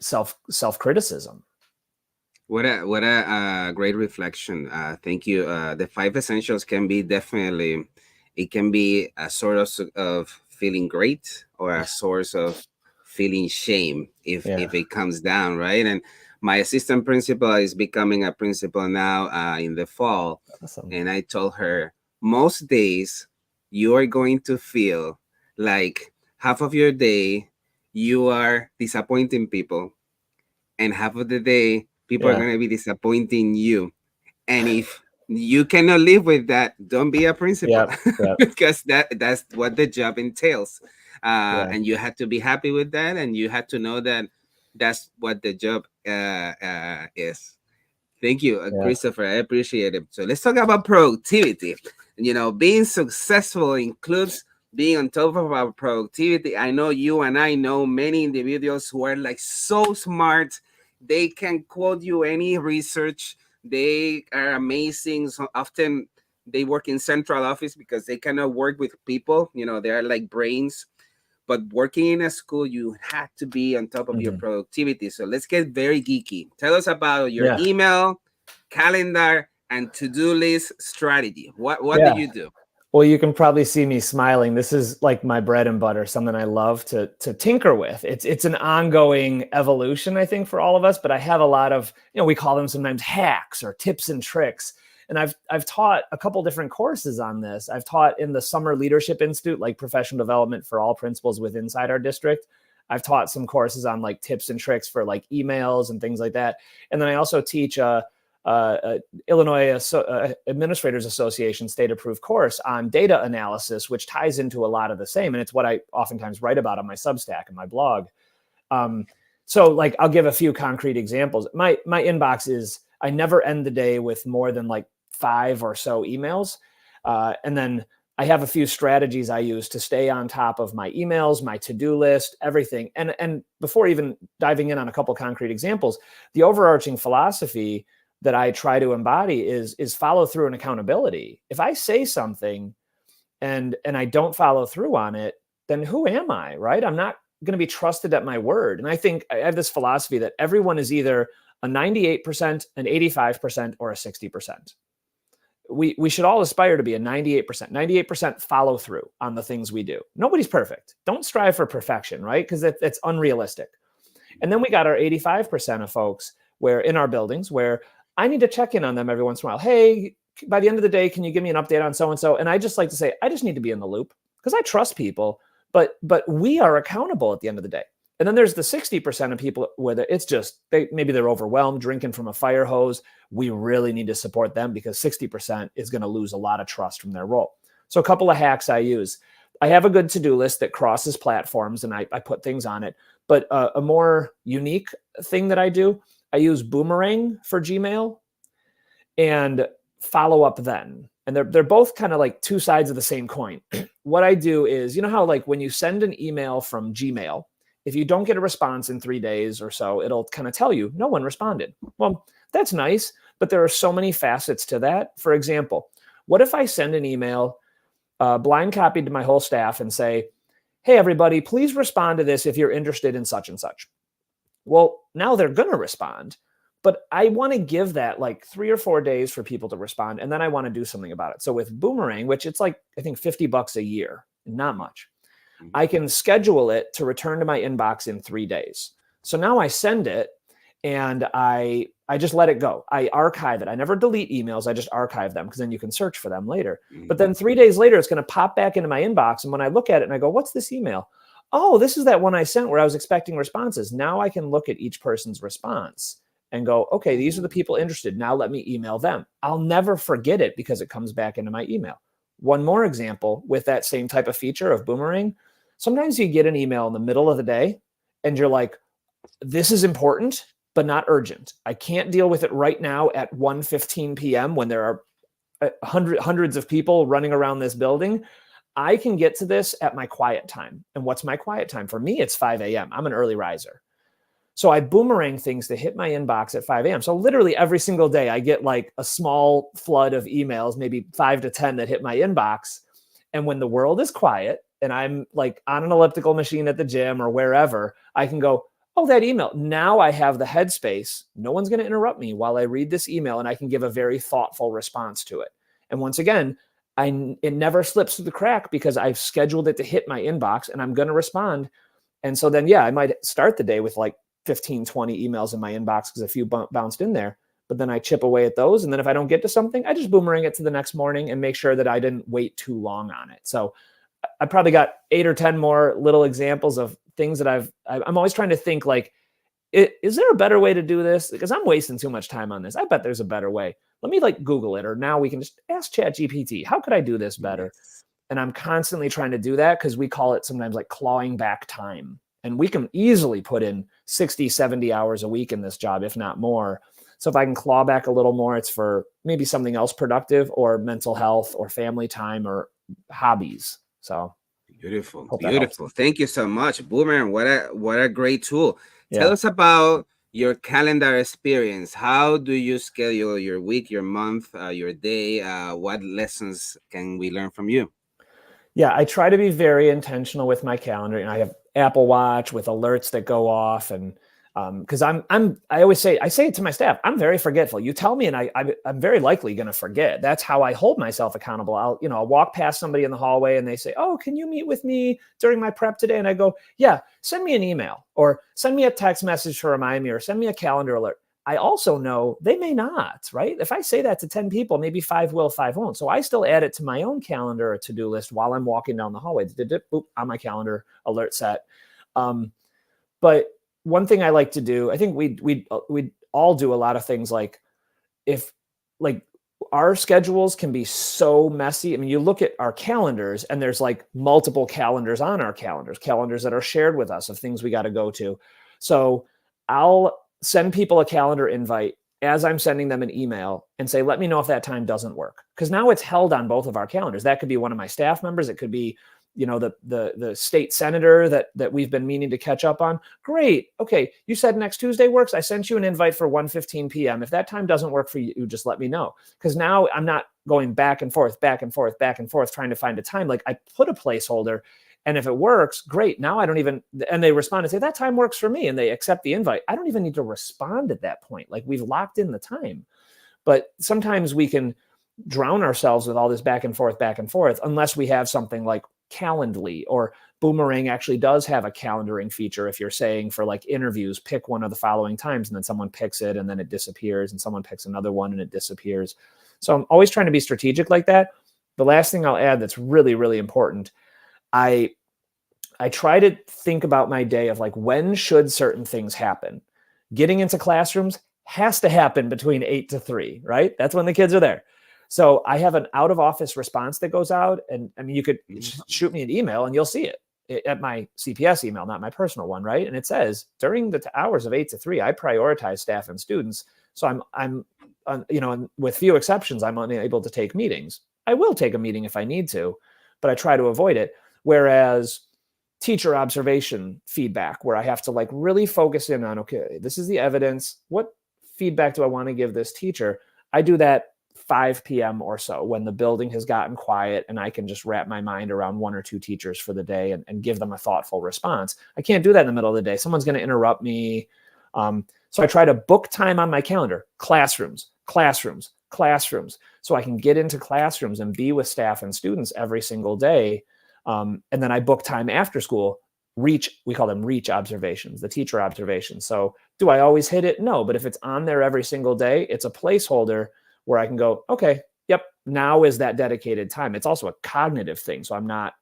self-criticism. What a great reflection. Thank you. The 5 essentials can be definitely, it can be a source of feeling great or a source of feeling shame if it comes down, right? And my assistant principal is becoming a principal now in the fall. Awesome. And I told her, most days you are going to feel like half of your day you are disappointing people, and half of the day people are going to be disappointing you. And if you cannot live with that, don't be a principal. Because that's what the job entails. And you have to be happy with that, and you have to know that that's what the job is. Thank you, Christopher. I appreciate it. So let's talk about productivity. Being successful includes being on top of our productivity. I know you and I know many individuals who are like so smart. They can quote you any research. They are amazing. So often they work in central office because they cannot work with people. They are like brains. But working in a school, you have to be on top of your productivity. So let's get very geeky. Tell us about your email, calendar, and to-do list strategy. What do you do? Well, you can probably see me smiling. This is like my bread and butter, something I love to tinker with. It's an ongoing evolution, I think, for all of us. But I have a lot of, we call them sometimes hacks or tips and tricks. And I've taught a couple different courses on this. I've taught in the Summer Leadership Institute, like professional development for all principals inside our district. I've taught some courses on like tips and tricks for like emails and things like that. And then I also teach Illinois Administrators Association state-approved course on data analysis, which ties into a lot of the same. And it's what I oftentimes write about on my Substack and my blog. So like, I'll give a few concrete examples. My inbox is, I never end the day with more than like 5 or so emails. And then I have a few strategies I use to stay on top of my emails, my to-do list, everything. And before even diving in on a couple concrete examples, the overarching philosophy that I try to embody is follow through and accountability. If I say something and I don't follow through on it, then who am I, right? I'm not going to be trusted at my word. And I think I have this philosophy that everyone is either a 98%, an 85%, or a 60%. We should all aspire to be a 98% follow through on the things we do. Nobody's perfect. Don't strive for perfection, right? Because it's unrealistic. And then we got our 85% of folks where in our buildings where I need to check in on them every once in a while. Hey, by the end of the day, can you give me an update on so-and-so? And I just like to say, I just need to be in the loop because I trust people, but we are accountable at the end of the day. And then there's the 60% of people where it's just, maybe they're overwhelmed, drinking from a fire hose. We really need to support them because 60% is going to lose a lot of trust from their role. So a couple of hacks I use. I have a good to-do list that crosses platforms and I put things on it. But a more unique thing that I do, I use Boomerang for Gmail and Follow Up Then. And they're both kind of like two sides of the same coin. What I do is, you know how like when you send an email from Gmail, if you don't get a response in 3 days or so, it'll kind of tell you no one responded. Well, that's nice, but there are so many facets to that. For example, what if I send an email blind copied to my whole staff and say, hey, everybody, please respond to this if you're interested in such and such. Well, now they're going to respond, but I want to give that like 3 or 4 days for people to respond. And then I want to do something about it. So with Boomerang, which it's like, I think $50 a year, not much, I can schedule it to return to my inbox in 3 days. So now I send it and I just let it go. I archive it. I never delete emails. I just archive them because then you can search for them later. But then 3 days later, it's going to pop back into my inbox. And when I look at it and I go, what's this email? Oh, this is that one I sent where I was expecting responses. Now I can look at each person's response and go, okay, these are the people interested. Now let me email them. I'll never forget it because it comes back into my email. One more example with that same type of feature of Boomerang. Sometimes you get an email in the middle of the day and you're like, this is important, but not urgent. I can't deal with it right now at 1:15 p.m. when there are hundreds of people running around this building. I can get to this at my quiet time. And what's my quiet time? For me, it's 5 a.m. I'm an early riser. So I Boomerang things to hit my inbox at 5 a.m. So literally every single day I get like a small flood of emails, maybe 5 to 10 that hit my inbox. And when the world is quiet and I'm like on an elliptical machine at the gym or wherever, I can go, oh, that email. Now I have the headspace. No one's going to interrupt me while I read this email and I can give a very thoughtful response to it. And once again, it never slips through the crack because I've scheduled it to hit my inbox and I'm going to respond. And so then, yeah, I might start the day with like 15, 20 emails in my inbox because a few bounced in there, but then I chip away at those. And then if I don't get to something, I just Boomerang it to the next morning and make sure that I didn't wait too long on it. So I probably got 8 or 10 more little examples of things that I'm always trying to think like, is there a better way to do this? Because I'm wasting too much time on this. I bet there's a better way. Let me like Google it, or now we can just ask ChatGPT, how could I do this better? Yes. And I'm constantly trying to do that because we call it sometimes like clawing back time. And we can easily put in 60, 70 hours a week in this job, if not more. So if I can claw back a little more, it's for maybe something else productive or mental health or family time or hobbies. So beautiful. Thank you so much, Boomerang. What a great tool. Yeah. Tell us about your calendar experience. How do you schedule your week, your month, your day? What lessons can we learn from you? Yeah, I try to be very intentional with my calendar. And I have Apple Watch with alerts that go off, and because I say it to my staff, I'm very forgetful. You tell me, and I'm very likely going to forget. That's how I hold myself accountable. I'll walk past somebody in the hallway and they say, "Oh, can you meet with me during my prep today?" And I go, "Yeah, send me an email or send me a text message to remind me or send me a calendar alert." I also know they may not, right? If I say that to 10 people, maybe 5 will, 5 won't. So I still add it to my own calendar or to-do list while I'm walking down the hallway. Boop, on my calendar, alert set. But one thing I like to do, I think we all do a lot of things like our schedules can be so messy. I mean, you look at our calendars and there's like multiple calendars on our calendars that are shared with us of things we got to go to. So I'll send people a calendar invite as I'm sending them an email and say, let me know if that time doesn't work. Because now it's held on both of our calendars. That could be one of my staff members. It could be, the state senator that we've been meaning to catch up on. Great. Okay. You said next Tuesday works. I sent you an invite for 1:15 p.m. If that time doesn't work for you, just let me know. Because now I'm not going back and forth, trying to find a time. Like I put a placeholder. And if it works, great. Now I don't even, and they respond and say, that time works for me. And they accept the invite. I don't even need to respond at that point. Like we've locked in the time. But sometimes we can drown ourselves with all this back and forth, unless we have something like Calendly, or Boomerang actually does have a calendaring feature. If you're saying for like interviews, pick one of the following times, and then someone picks it and then it disappears, and someone picks another one and it disappears. So I'm always trying to be strategic like that. The last thing I'll add that's really, really important, I try to think about my day of like, when should certain things happen? Getting into classrooms has to happen between 8 to 3, right? That's when the kids are there. So I have an out of office response that goes out. And I mean, you could shoot me an email and you'll see it at my CPS email, not my personal one, right? And it says, during the hours of 8 to 3, I prioritize staff and students. So I'm with few exceptions, I'm unable to take meetings. I will take a meeting if I need to, but I try to avoid it. Whereas teacher observation feedback, where I have to like really focus in on, okay, this is the evidence. What feedback do I want to give this teacher? I do that 5 p.m. or so when the building has gotten quiet and I can just wrap my mind around 1 or 2 teachers for the day and give them a thoughtful response. I can't do that in the middle of the day. Someone's going to interrupt me. So I try to book time on my calendar, classrooms. So I can get into classrooms and be with staff and students every single day. And then I book time after school, we call them reach observations, the teacher observations. So do I always hit it? No, but if it's on there every single day, it's a placeholder where I can go, okay, yep, now is that dedicated time. It's also a cognitive thing. So I'm not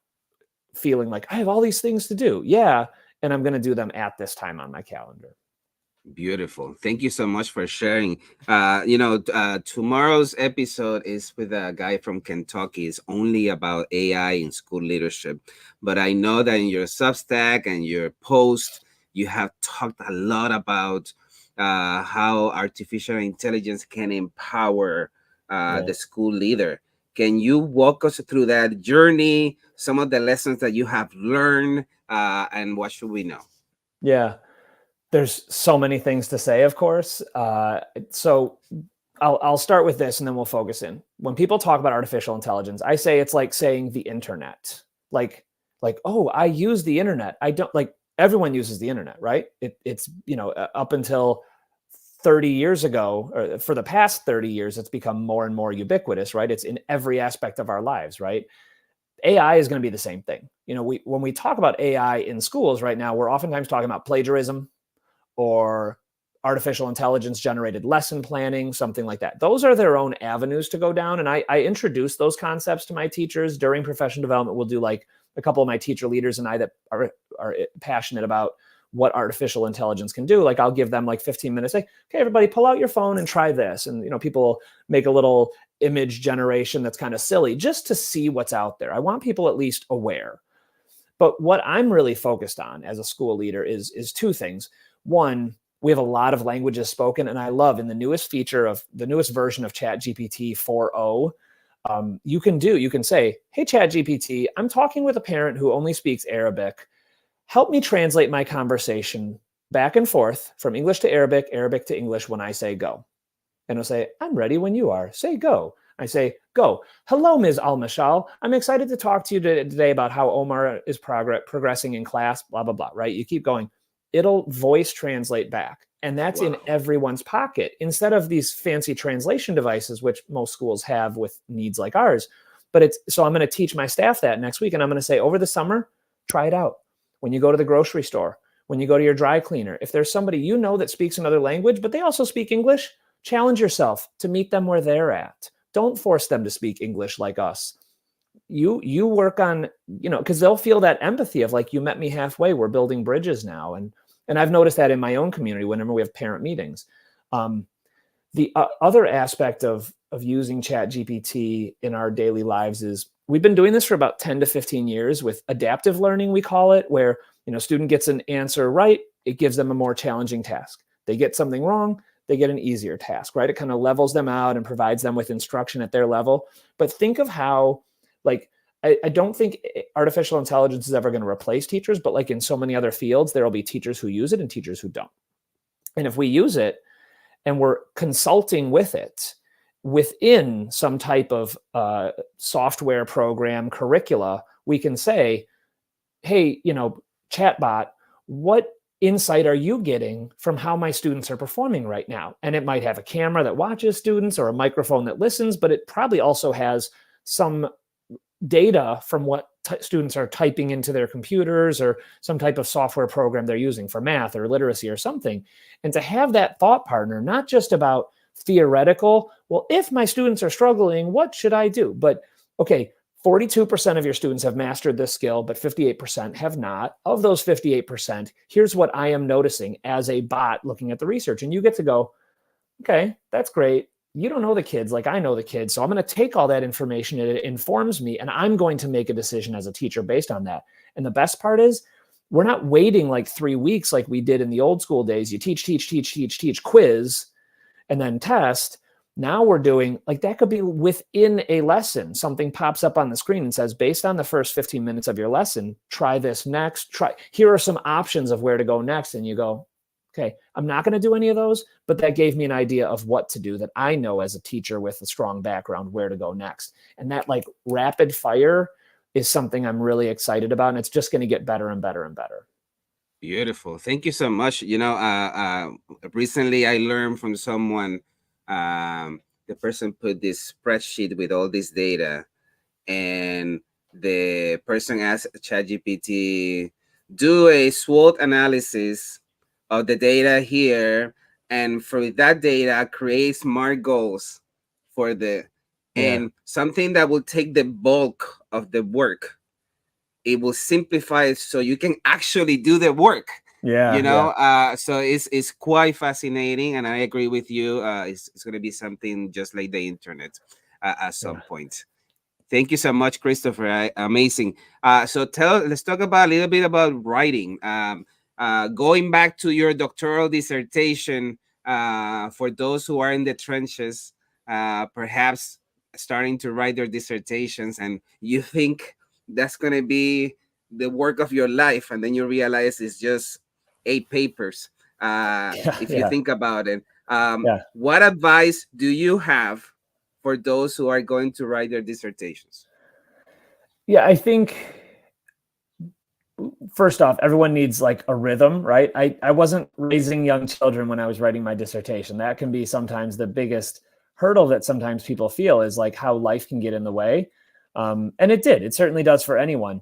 feeling like I have all these things to do. Yeah. And I'm going to do them at this time on my calendar. Beautiful. Thank you so much for sharing. Tomorrow's episode is with a guy from Kentucky. It's only about AI in school leadership. But I know that in your Substack and your post, you have talked a lot about how artificial intelligence can empower the school leader. Can you walk us through that journey, some of the lessons that you have learned, and what should we know? Yeah. There's so many things to say, of course. So I'll start with this and then we'll focus in. When people talk about artificial intelligence, I say it's like saying the internet. Like, oh, I use the internet. I don't like everyone uses the internet, right? It's up until 30 years ago, or for the past 30 years, it's become more and more ubiquitous, right? It's in every aspect of our lives, right? AI is going to be the same thing. When we talk about AI in schools right now, we're oftentimes talking about plagiarism, or artificial intelligence generated lesson planning, something like that. Those are their own avenues to go down. And I introduce those concepts to my teachers during professional development. We'll do like a couple of my teacher leaders and I that are passionate about what artificial intelligence can do. Like I'll give them like 15 minutes, say, okay, everybody pull out your phone and try this. And, people make a little image generation that's kind of silly just to see what's out there. I want people at least aware. But what I'm really focused on as a school leader is 2 things. One, we have a lot of languages spoken, and I love in the newest feature of the newest version of ChatGPT 4.0, you can say, hey, ChatGPT, I'm talking with a parent who only speaks Arabic. Help me translate my conversation back and forth from English to Arabic, Arabic to English when I say go. And it'll say, I'm ready when you are. Say go. I say, go. Hello, Ms. Al-Mashal. I'm excited to talk to you today about how Omar is progressing in class, blah, blah, blah, right? You keep going. It'll voice translate back. And that's in everyone's pocket instead of these fancy translation devices, which most schools have with needs like ours. So I'm going to teach my staff that next week. And I'm going to say, over the summer, try it out. When you go to the grocery store, when you go to your dry cleaner, if there's somebody that speaks another language, but they also speak English, challenge yourself to meet them where they're at. Don't force them to speak English like us. You work on, because they'll feel that empathy of like, you met me halfway, we're building bridges now. And I've noticed that in my own community whenever we have parent meetings. The other aspect of using ChatGPT in our daily lives is we've been doing this for about 10 to 15 years with adaptive learning, we call it, where student gets an answer right, it gives them a more challenging task. They get something wrong, they get an easier task, right? It kind of levels them out and provides them with instruction at their level. But think of how, I don't think artificial intelligence is ever going to replace teachers, but like in so many other fields, there will be teachers who use it and teachers who don't. And if we use it and we're consulting with it within some type of software program curricula, we can say, hey, chatbot, what insight are you getting from how my students are performing right now? And it might have a camera that watches students or a microphone that listens, but it probably also has some data from what students are typing into their computers or some type of software program they're using for math or literacy or something. And to have that thought partner, not just about theoretical, well, if my students are struggling, what should I do? But okay, 42% of your students have mastered this skill, but 58% have not. Of those 58%, here's what I am noticing as a bot looking at the research. And you get to go, okay, that's great. you don't know the kids like I know the kids. So I'm going to take all that information, it informs me, and I'm going to make a decision as a teacher based on that. And the best part is we're not waiting like 3 weeks like we did in the old school days. You teach, quiz, and then test. Now we're doing like that could be within a lesson. Something pops up on the screen and says, based on the first 15 minutes of your lesson, try this next. Here are some options of where to go next. And you go, okay, I'm not going to do any of those, but that gave me an idea of what to do that I know as a teacher with a strong background, where to go next. And that like rapid fire is something I'm really excited about. And it's just going to get better and better and better. Beautiful. Thank you so much. Recently I learned from someone, the person put this spreadsheet with all this data, and the person asked ChatGPT, do a SWOT analysis of the data here, and for that data, create SMART goals for and something that will take the bulk of the work. It will simplify it so you can actually do the work. So it's quite fascinating, and I agree with you. It's going to be something just like the internet at some point. Thank you so much, Christopher. Amazing. So let's talk about a little bit about writing. Going back to your doctoral dissertation, for those who are in the trenches, perhaps starting to write their dissertations, and you think that's going to be the work of your life, and then you realize it's just 8 papers. If you think about it, what advice do you have for those who are going to write their dissertations? Yeah, I think first off, everyone needs like a rhythm, right? I wasn't raising young children when I was writing my dissertation. That can be sometimes the biggest hurdle that sometimes people feel, is like how life can get in the way. And it certainly does for anyone.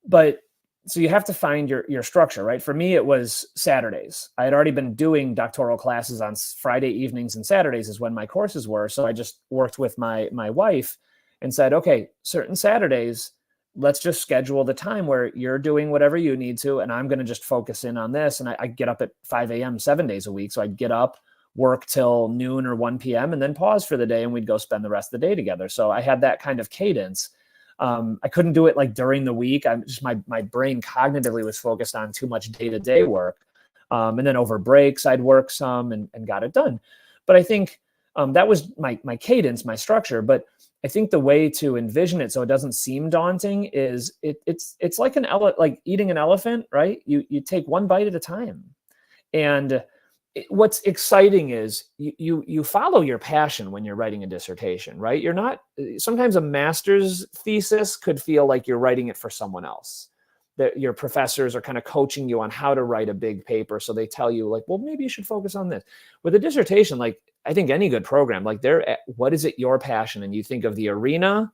But so you have to find your structure, right? For me, it was Saturdays. I had already been doing doctoral classes on Friday evenings, and Saturdays is when my courses were. So I just worked with my wife and said, okay, certain Saturdays, let's just schedule the time where you're doing whatever you need to, and I'm going to just focus in on this. And I get up at 5 a.m. 7 days a week. So I'd get up, work till noon or 1 p.m. and then pause for the day, and we'd go spend the rest of the day together. So I had that kind of cadence. I couldn't do it like during the week. I'm just, my brain cognitively was focused on too much day-to-day work. And then over breaks, I'd work some and got it done. But I think that was my cadence, my structure. But I think the way to envision it so it doesn't seem daunting is it's like like eating an elephant, right? You take one bite at a time. And what's exciting is you follow your passion when you're writing a dissertation, right? You're not, sometimes a master's thesis could feel like you're writing it for someone else, that your professors are kind of coaching you on how to write a big paper. So they tell you like, well, maybe you should focus on this. With a dissertation, like I think any good program, like what is it your passion? And you think of the arena,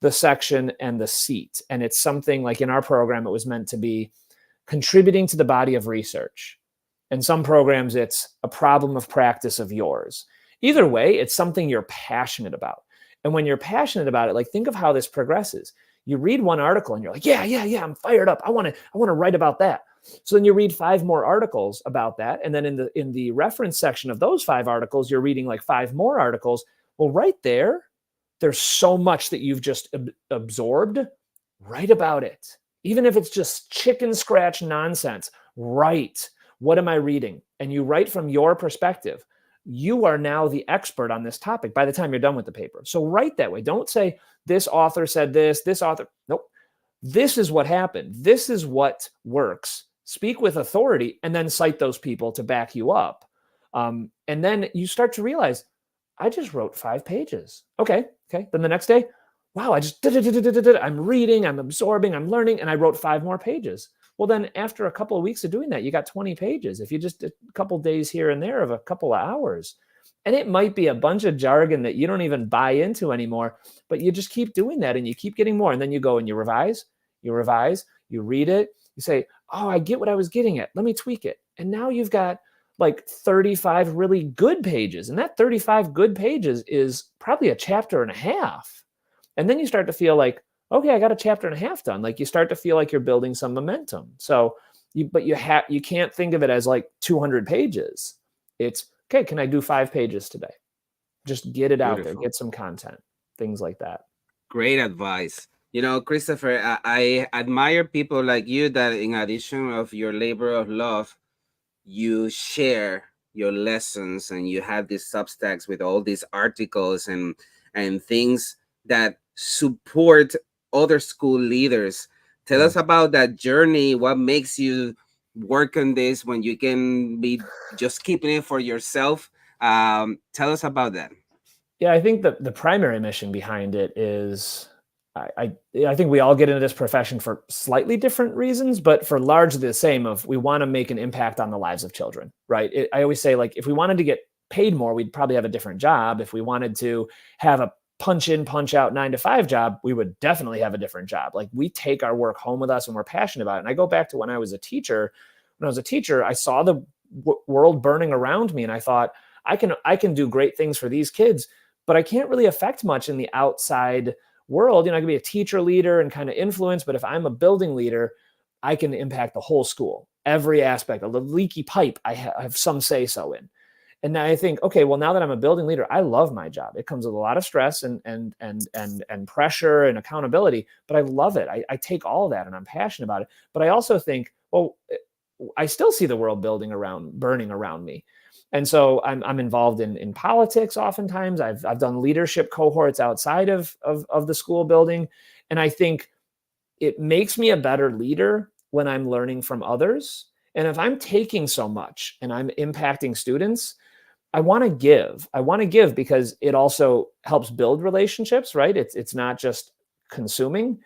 the section, and the seat. And it's something like in our program, it was meant to be contributing to the body of research. In some programs, it's a problem of practice of yours. Either way, it's something you're passionate about. And when you're passionate about it, like think of how this progresses. You read one article and you're like, yeah, I'm fired up. I want to write about that. So then you read 5 more articles about that. And then in the reference section of those 5 articles, you're reading like 5 more articles. Well, right there, there's so much that you've just absorbed. Write about it. Even if it's just chicken scratch nonsense, write. What am I reading? And you write from your perspective. You are now the expert on this topic by the time you're done with the paper. So write that way. Don't say this author said this author. Nope. This is what happened. This is what works. Speak with authority and then cite those people to back you up. And then you start to realize, I just wrote 5 pages. Okay. Then the next day, wow, I'm reading, I'm absorbing, I'm learning, and I wrote 5 more pages. Well, then after a couple of weeks of doing that, you got 20 pages. If you just did a couple of days here and there of a couple of hours, and it might be a bunch of jargon that you don't even buy into anymore, but you just keep doing that and you keep getting more. And then you go and you revise, you read it, you say, oh, I get what I was getting at. Let me tweak it. And now you've got like 35 really good pages. And that 35 good pages is probably a chapter and a half. And then you start to feel like, okay, I got a chapter and a half done. Like you start to feel like you're building some momentum. So, you can't think of it as like 200 pages. It's, okay, can I do 5 pages today? Just get it out there, Beautiful. get some content, things like that. Great advice. You know, Christopher, I admire people like you that in addition of your labor of love, you share your lessons and you have these substacks with all these articles and things that support other school leaders. Tell Yeah. us about that journey. What makes you work on this when you can be just keeping it for yourself? Tell us about that. Yeah, I think the primary mission behind it is I think we all get into this profession for slightly different reasons, but for largely the same of we want to make an impact on the lives of children, right? I always say, like, if we wanted to get paid more, we'd probably have a different job. If we wanted to have a punch in, punch out 9 to 5 job, we would definitely have a different job. Like, we take our work home with us and we're passionate about it. And I go back to when I was a teacher. When I was a teacher, I saw the world burning around me and I thought, I can do great things for these kids, but I can't really affect much in the outside world. I can be a teacher leader and kind of influence, but if I'm a building leader, I can impact the whole school, every aspect of the leaky pipe. I have some say so in. And now I think, okay, well, now that I'm a building leader, I love my job. It comes with a lot of stress and pressure and accountability, but I love it. I take all of that and I'm passionate about it. But I also think, well, I still see the world burning around me. And so I'm involved in politics. Oftentimes I've done leadership cohorts outside of the school building. And I think it makes me a better leader when I'm learning from others. And if I'm taking so much and I'm impacting students, I want to give. I want to give because it also helps build relationships, right? It's not just consuming.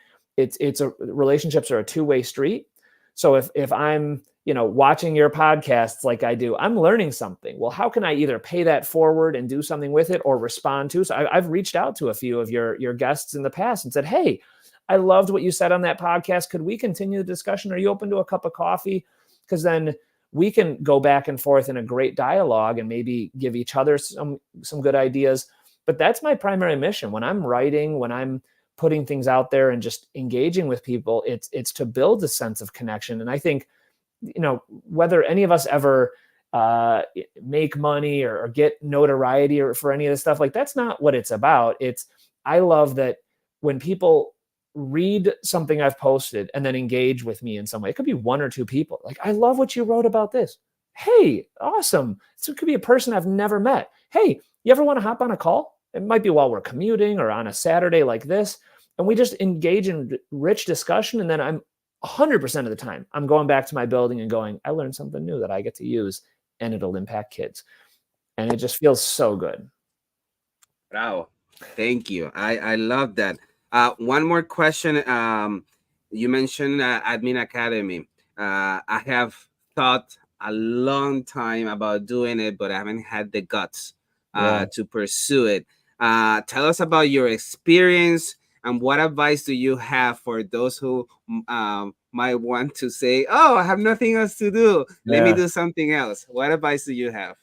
Relationships are a two-way street. So if I'm watching your podcasts like I do, I'm learning something. Well, how can I either pay that forward and do something with it or respond to? So I've reached out to a few of your guests in the past and said, hey, I loved what you said on that podcast. Could we continue the discussion? Are you open to a cup of coffee? Because then we can go back and forth in a great dialogue and maybe give each other some good ideas. But that's my primary mission. When I'm writing, when I'm putting things out there and just engaging with people, it's to build a sense of connection. And I think, whether any of us ever make money or get notoriety or for any of this stuff, like, that's not what it's about. I love that when people read something I've posted and then engage with me in some way. It could be one or two people. Like, I love what you wrote about this. Hey, awesome. So it could be a person I've never met. Hey, you ever want to hop on a call? It might be while we're commuting or on a Saturday like this. And we just engage in rich discussion. And then I'm 100% of the time, I'm going back to my building and going, I learned something new that I get to use and it'll impact kids. And it just feels so good. Wow. Thank you. I love that. One more question. You mentioned Admin Academy. I have thought a long time about doing it, but I haven't had the guts to pursue it. Tell us about your experience and what advice do you have for those who might want to say, oh, I have nothing else to do. Let me do something else. What advice do you have?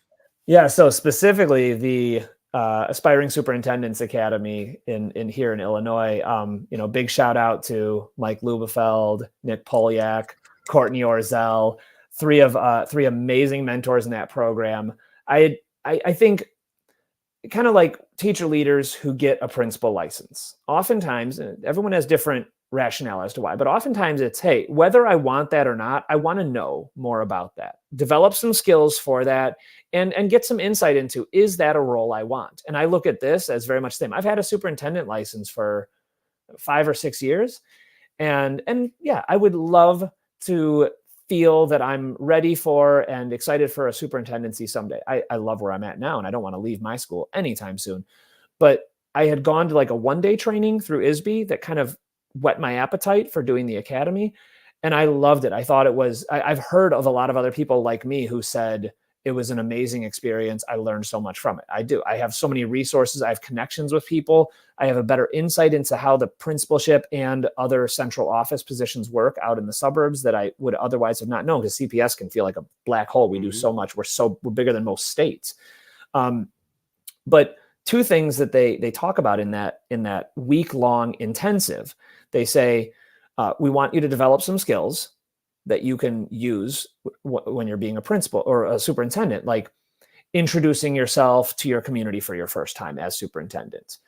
Yeah. So specifically the Aspiring Superintendents Academy in here in Illinois. Big shout out to Mike Lubefeld, Nick Polyak, Courtney Orzel, three amazing mentors in that program. I think kind of like teacher leaders who get a principal license. Oftentimes, everyone has different rationale as to why, but oftentimes it's, hey, whether I want that or not, I want to know more about that, develop some skills for that, and get some insight into, is that a role I want? And I look at this as very much the same. I've had a superintendent license for 5 or 6 years. And yeah, I would love to feel that I'm ready for and excited for a superintendency someday. I love where I'm at now, and I don't want to leave my school anytime soon. But I had gone to like a one-day training through ISB that kind of whet my appetite for doing the academy. And I loved it. I thought it was, I've heard of a lot of other people like me who said it was an amazing experience. I learned so much from it. I do. I have so many resources. I have connections with people. I have a better insight into how the principalship and other central office positions work out in the suburbs that I would otherwise have not known, because CPS can feel like a black hole. We do so much. We're bigger than most states. But two things that they talk about in that week-long intensive, they say, we want you to develop some skills that you can use when you're being a principal or a superintendent. Like, introducing yourself to your community for your first time as superintendent,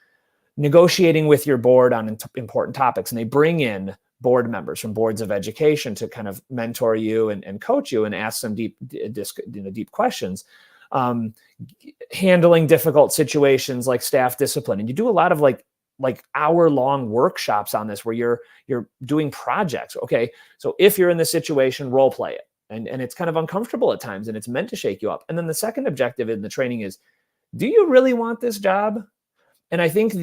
negotiating with your board on important topics. And they bring in board members from boards of education to kind of mentor you and coach you and ask some deep questions. Handling difficult situations like staff discipline. And you do a lot of like hour-long workshops on this where you're doing projects. Okay, so if you're in this situation, role play it. And it's kind of uncomfortable at times, and it's meant to shake you up. And then the second objective in the training is, do you really want this job? And I think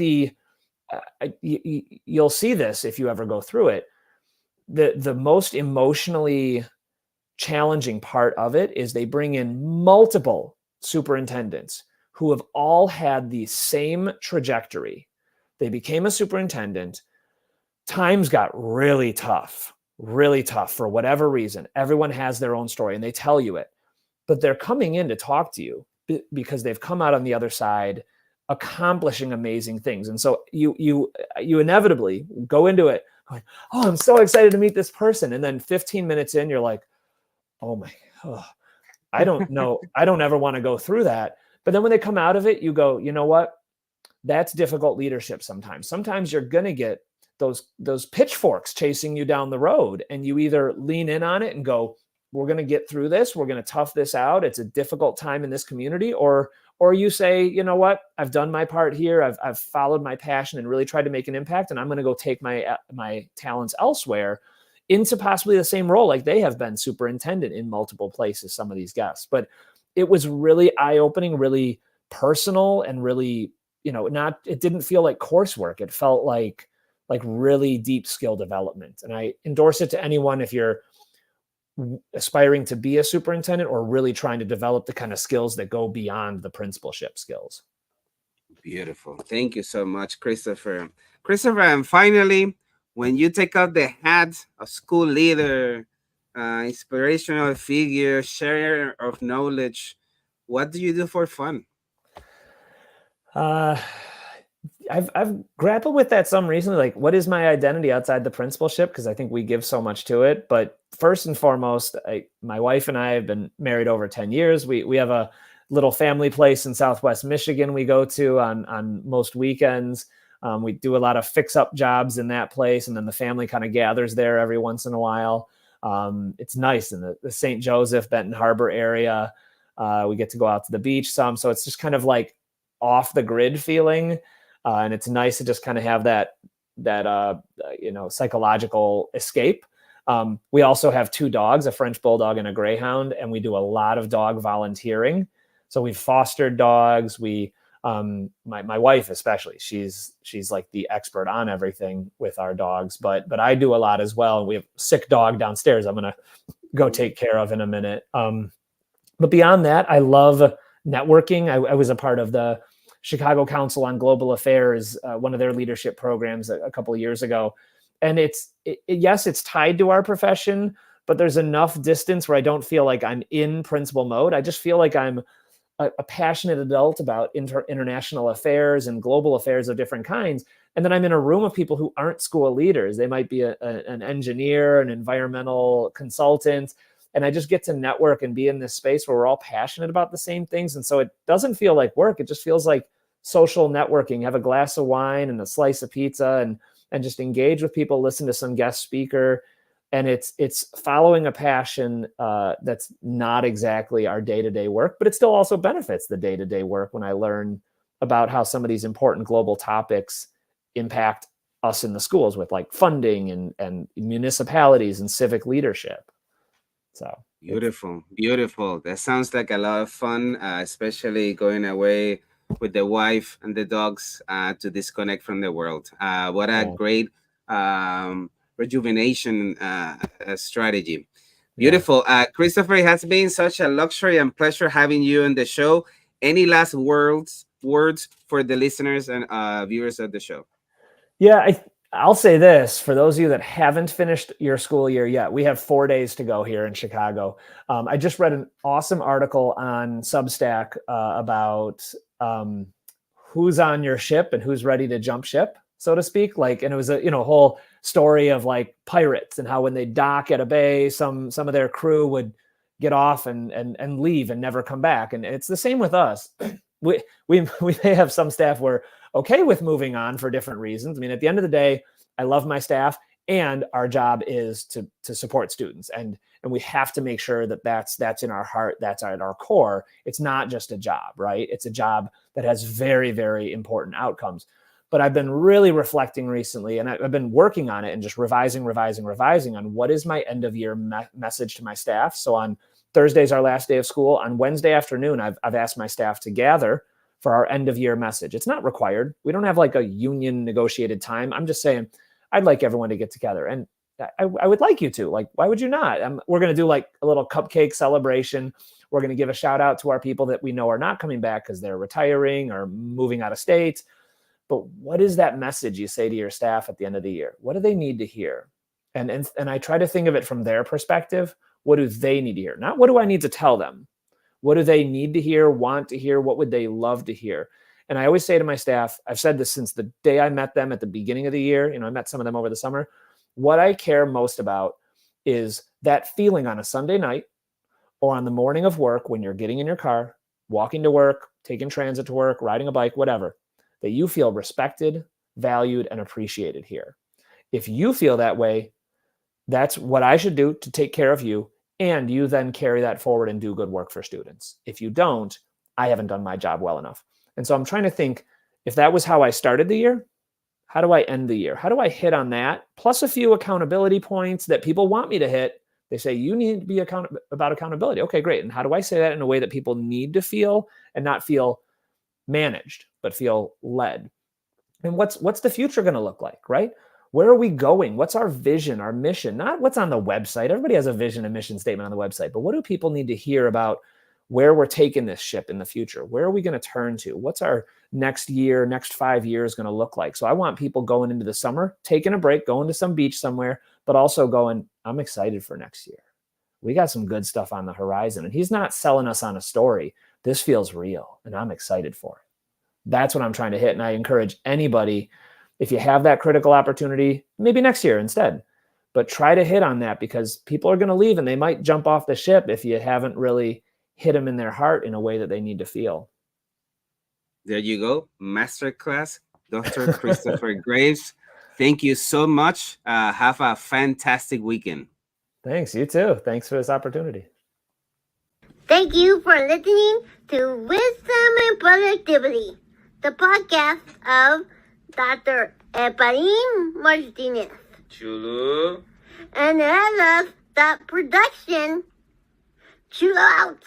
you'll see this if you ever go through it. The most emotionally challenging part of it is they bring in multiple superintendents who have all had the same trajectory. They became a superintendent. Times got really tough for whatever reason. Everyone has their own story and they tell you it, but they're coming in to talk to you because they've come out on the other side accomplishing amazing things. And so you inevitably go into it like, oh, I'm so excited to meet this person. And then 15 minutes in, you're like, I don't know. I don't ever want to go through that. But then when they come out of it, you go, you know what? That's difficult leadership sometimes. Sometimes you're going to get those pitchforks chasing you down the road, and you either lean in on it and go, we're going to get through this. We're going to tough this out. It's a difficult time in this community. Or you say, you know what? I've done my part here. I've followed my passion and really tried to make an impact. And I'm going to go take my talents elsewhere into possibly the same role. Like they have been superintendent in multiple places, some of these guests, but it was really eye-opening, really personal, and really, it didn't feel like coursework. It felt like really deep skill development. And I endorse it to anyone if you're aspiring to be a superintendent or really trying to develop the kind of skills that go beyond the principalship skills. Beautiful. Thank you so much, Christopher. And finally, when you take out the hat of school leader, inspirational figure, sharer of knowledge, what do you do for fun? I've grappled with that some recently. Like, what is my identity outside the principalship? Because I think we give so much to it. But first and foremost, my wife and I have been married over 10 years. We have a little family place in Southwest Michigan we go to on most weekends. We do a lot of fix-up jobs in that place, and then the family kind of gathers there every once in a while. It's nice in the St. Joseph, Benton Harbor area. We get to go out to the beach some, so it's just kind of like off the grid feeling. And it's nice to just kind of have that psychological escape. We also have 2 dogs, a French bulldog and a greyhound, and we do a lot of dog volunteering. So we've fostered dogs. My wife especially, she's like the expert on everything with our dogs, but I do a lot as well. We have a sick dog downstairs I'm gonna go take care of in a minute. But beyond that, I love networking. I was a part of the Chicago Council on Global Affairs, one of their leadership programs a couple of years ago. And yes, it's tied to our profession, but there's enough distance where I don't feel like I'm in principal mode. I just feel like I'm a passionate adult about international affairs and global affairs of different kinds. And then I'm in a room of people who aren't school leaders. They might be an engineer, an environmental consultant. And I just get to network and be in this space where we're all passionate about the same things. And so it doesn't feel like work. It just feels like social networking. Have a glass of wine and a slice of pizza and just engage with people, listen to some guest speaker. And it's following a passion that's not exactly our day-to-day work, but it still also benefits the day-to-day work when I learn about how some of these important global topics impact us in the schools with like funding and municipalities and civic leadership. So beautiful. That sounds like a lot of fun, especially going away with the wife and the dogs to disconnect from the world. What a great rejuvenation strategy. Beautiful. Christopher, it has been such a luxury and pleasure having you on the show. Any last words for the listeners and viewers of the show? Yeah, I'll say this, for those of you that haven't finished your school year yet, we have 4 days to go here in Chicago. I just read an awesome article on Substack about who's on your ship and who's ready to jump ship, so to speak. And it was a whole story of like pirates and how when they dock at a bay, some of their crew would get off and leave and never come back. And it's the same with us. We may have some staff who are okay with moving on for different reasons. I mean, at the end of the day, I love my staff, and our job is to support students. And we have to make sure that that's in our heart, that's at our core. It's not just a job, right? It's a job that has very, very important outcomes. But I've been really reflecting recently, and I've been working on it and just revising on what is my end of year message to my staff. So on Thursday's our last day of school. On Wednesday afternoon, I've asked my staff to gather for our end of year message. It's not required. We don't have like a union negotiated time. I'm just saying, I'd like everyone to get together, and I would like you to. Like, why would you not? We're going to do like a little cupcake celebration. We're going to give a shout out to our people that we know are not coming back because they're retiring or moving out of state. But what is that message you say to your staff at the end of the year? What do they need to hear? And I try to think of it from their perspective. What do they need to hear? Not what do I need to tell them? What do they need to hear, want to hear? What would they love to hear? And I always say to my staff, I've said this since the day I met them at the beginning of the year. I met some of them over the summer. What I care most about is that feeling on a Sunday night or on the morning of work when you're getting in your car, walking to work, taking transit to work, riding a bike, whatever, that you feel respected, valued, and appreciated here. If you feel that way, that's what I should do to take care of you. And you then carry that forward and do good work for students. If you don't, I haven't done my job well enough. And so I'm trying to think, if that was how I started the year, how do I end the year? How do I hit on that? Plus a few accountability points that people want me to hit. They say, you need to be about accountability. Okay, great. And how do I say that in a way that people need to feel and not feel managed, but feel led? And what's the future going to look like, right? Where are we going? What's our vision, our mission? Not what's on the website. Everybody has a vision and mission statement on the website, but what do people need to hear about where we're taking this ship in the future? Where are we going to turn to? What's our next year, next 5 years going to look like? So I want people going into the summer, taking a break, going to some beach somewhere, but also going, I'm excited for next year. We got some good stuff on the horizon. And he's not selling us on a story. This feels real, and I'm excited for it. That's what I'm trying to hit. And I encourage anybody, if you have that critical opportunity, maybe next year instead, but try to hit on that, because people are going to leave and they might jump off the ship if you haven't really hit them in their heart in a way that they need to feel. There you go. Masterclass, Dr. Christopher Graves. Thank you so much. Have a fantastic weekend. Thanks. You too. Thanks for this opportunity. Thank you for listening to Wisdom and Productivity, the podcast of Dr. Efraín Martinez. Chulo. And as of that production, chulo out.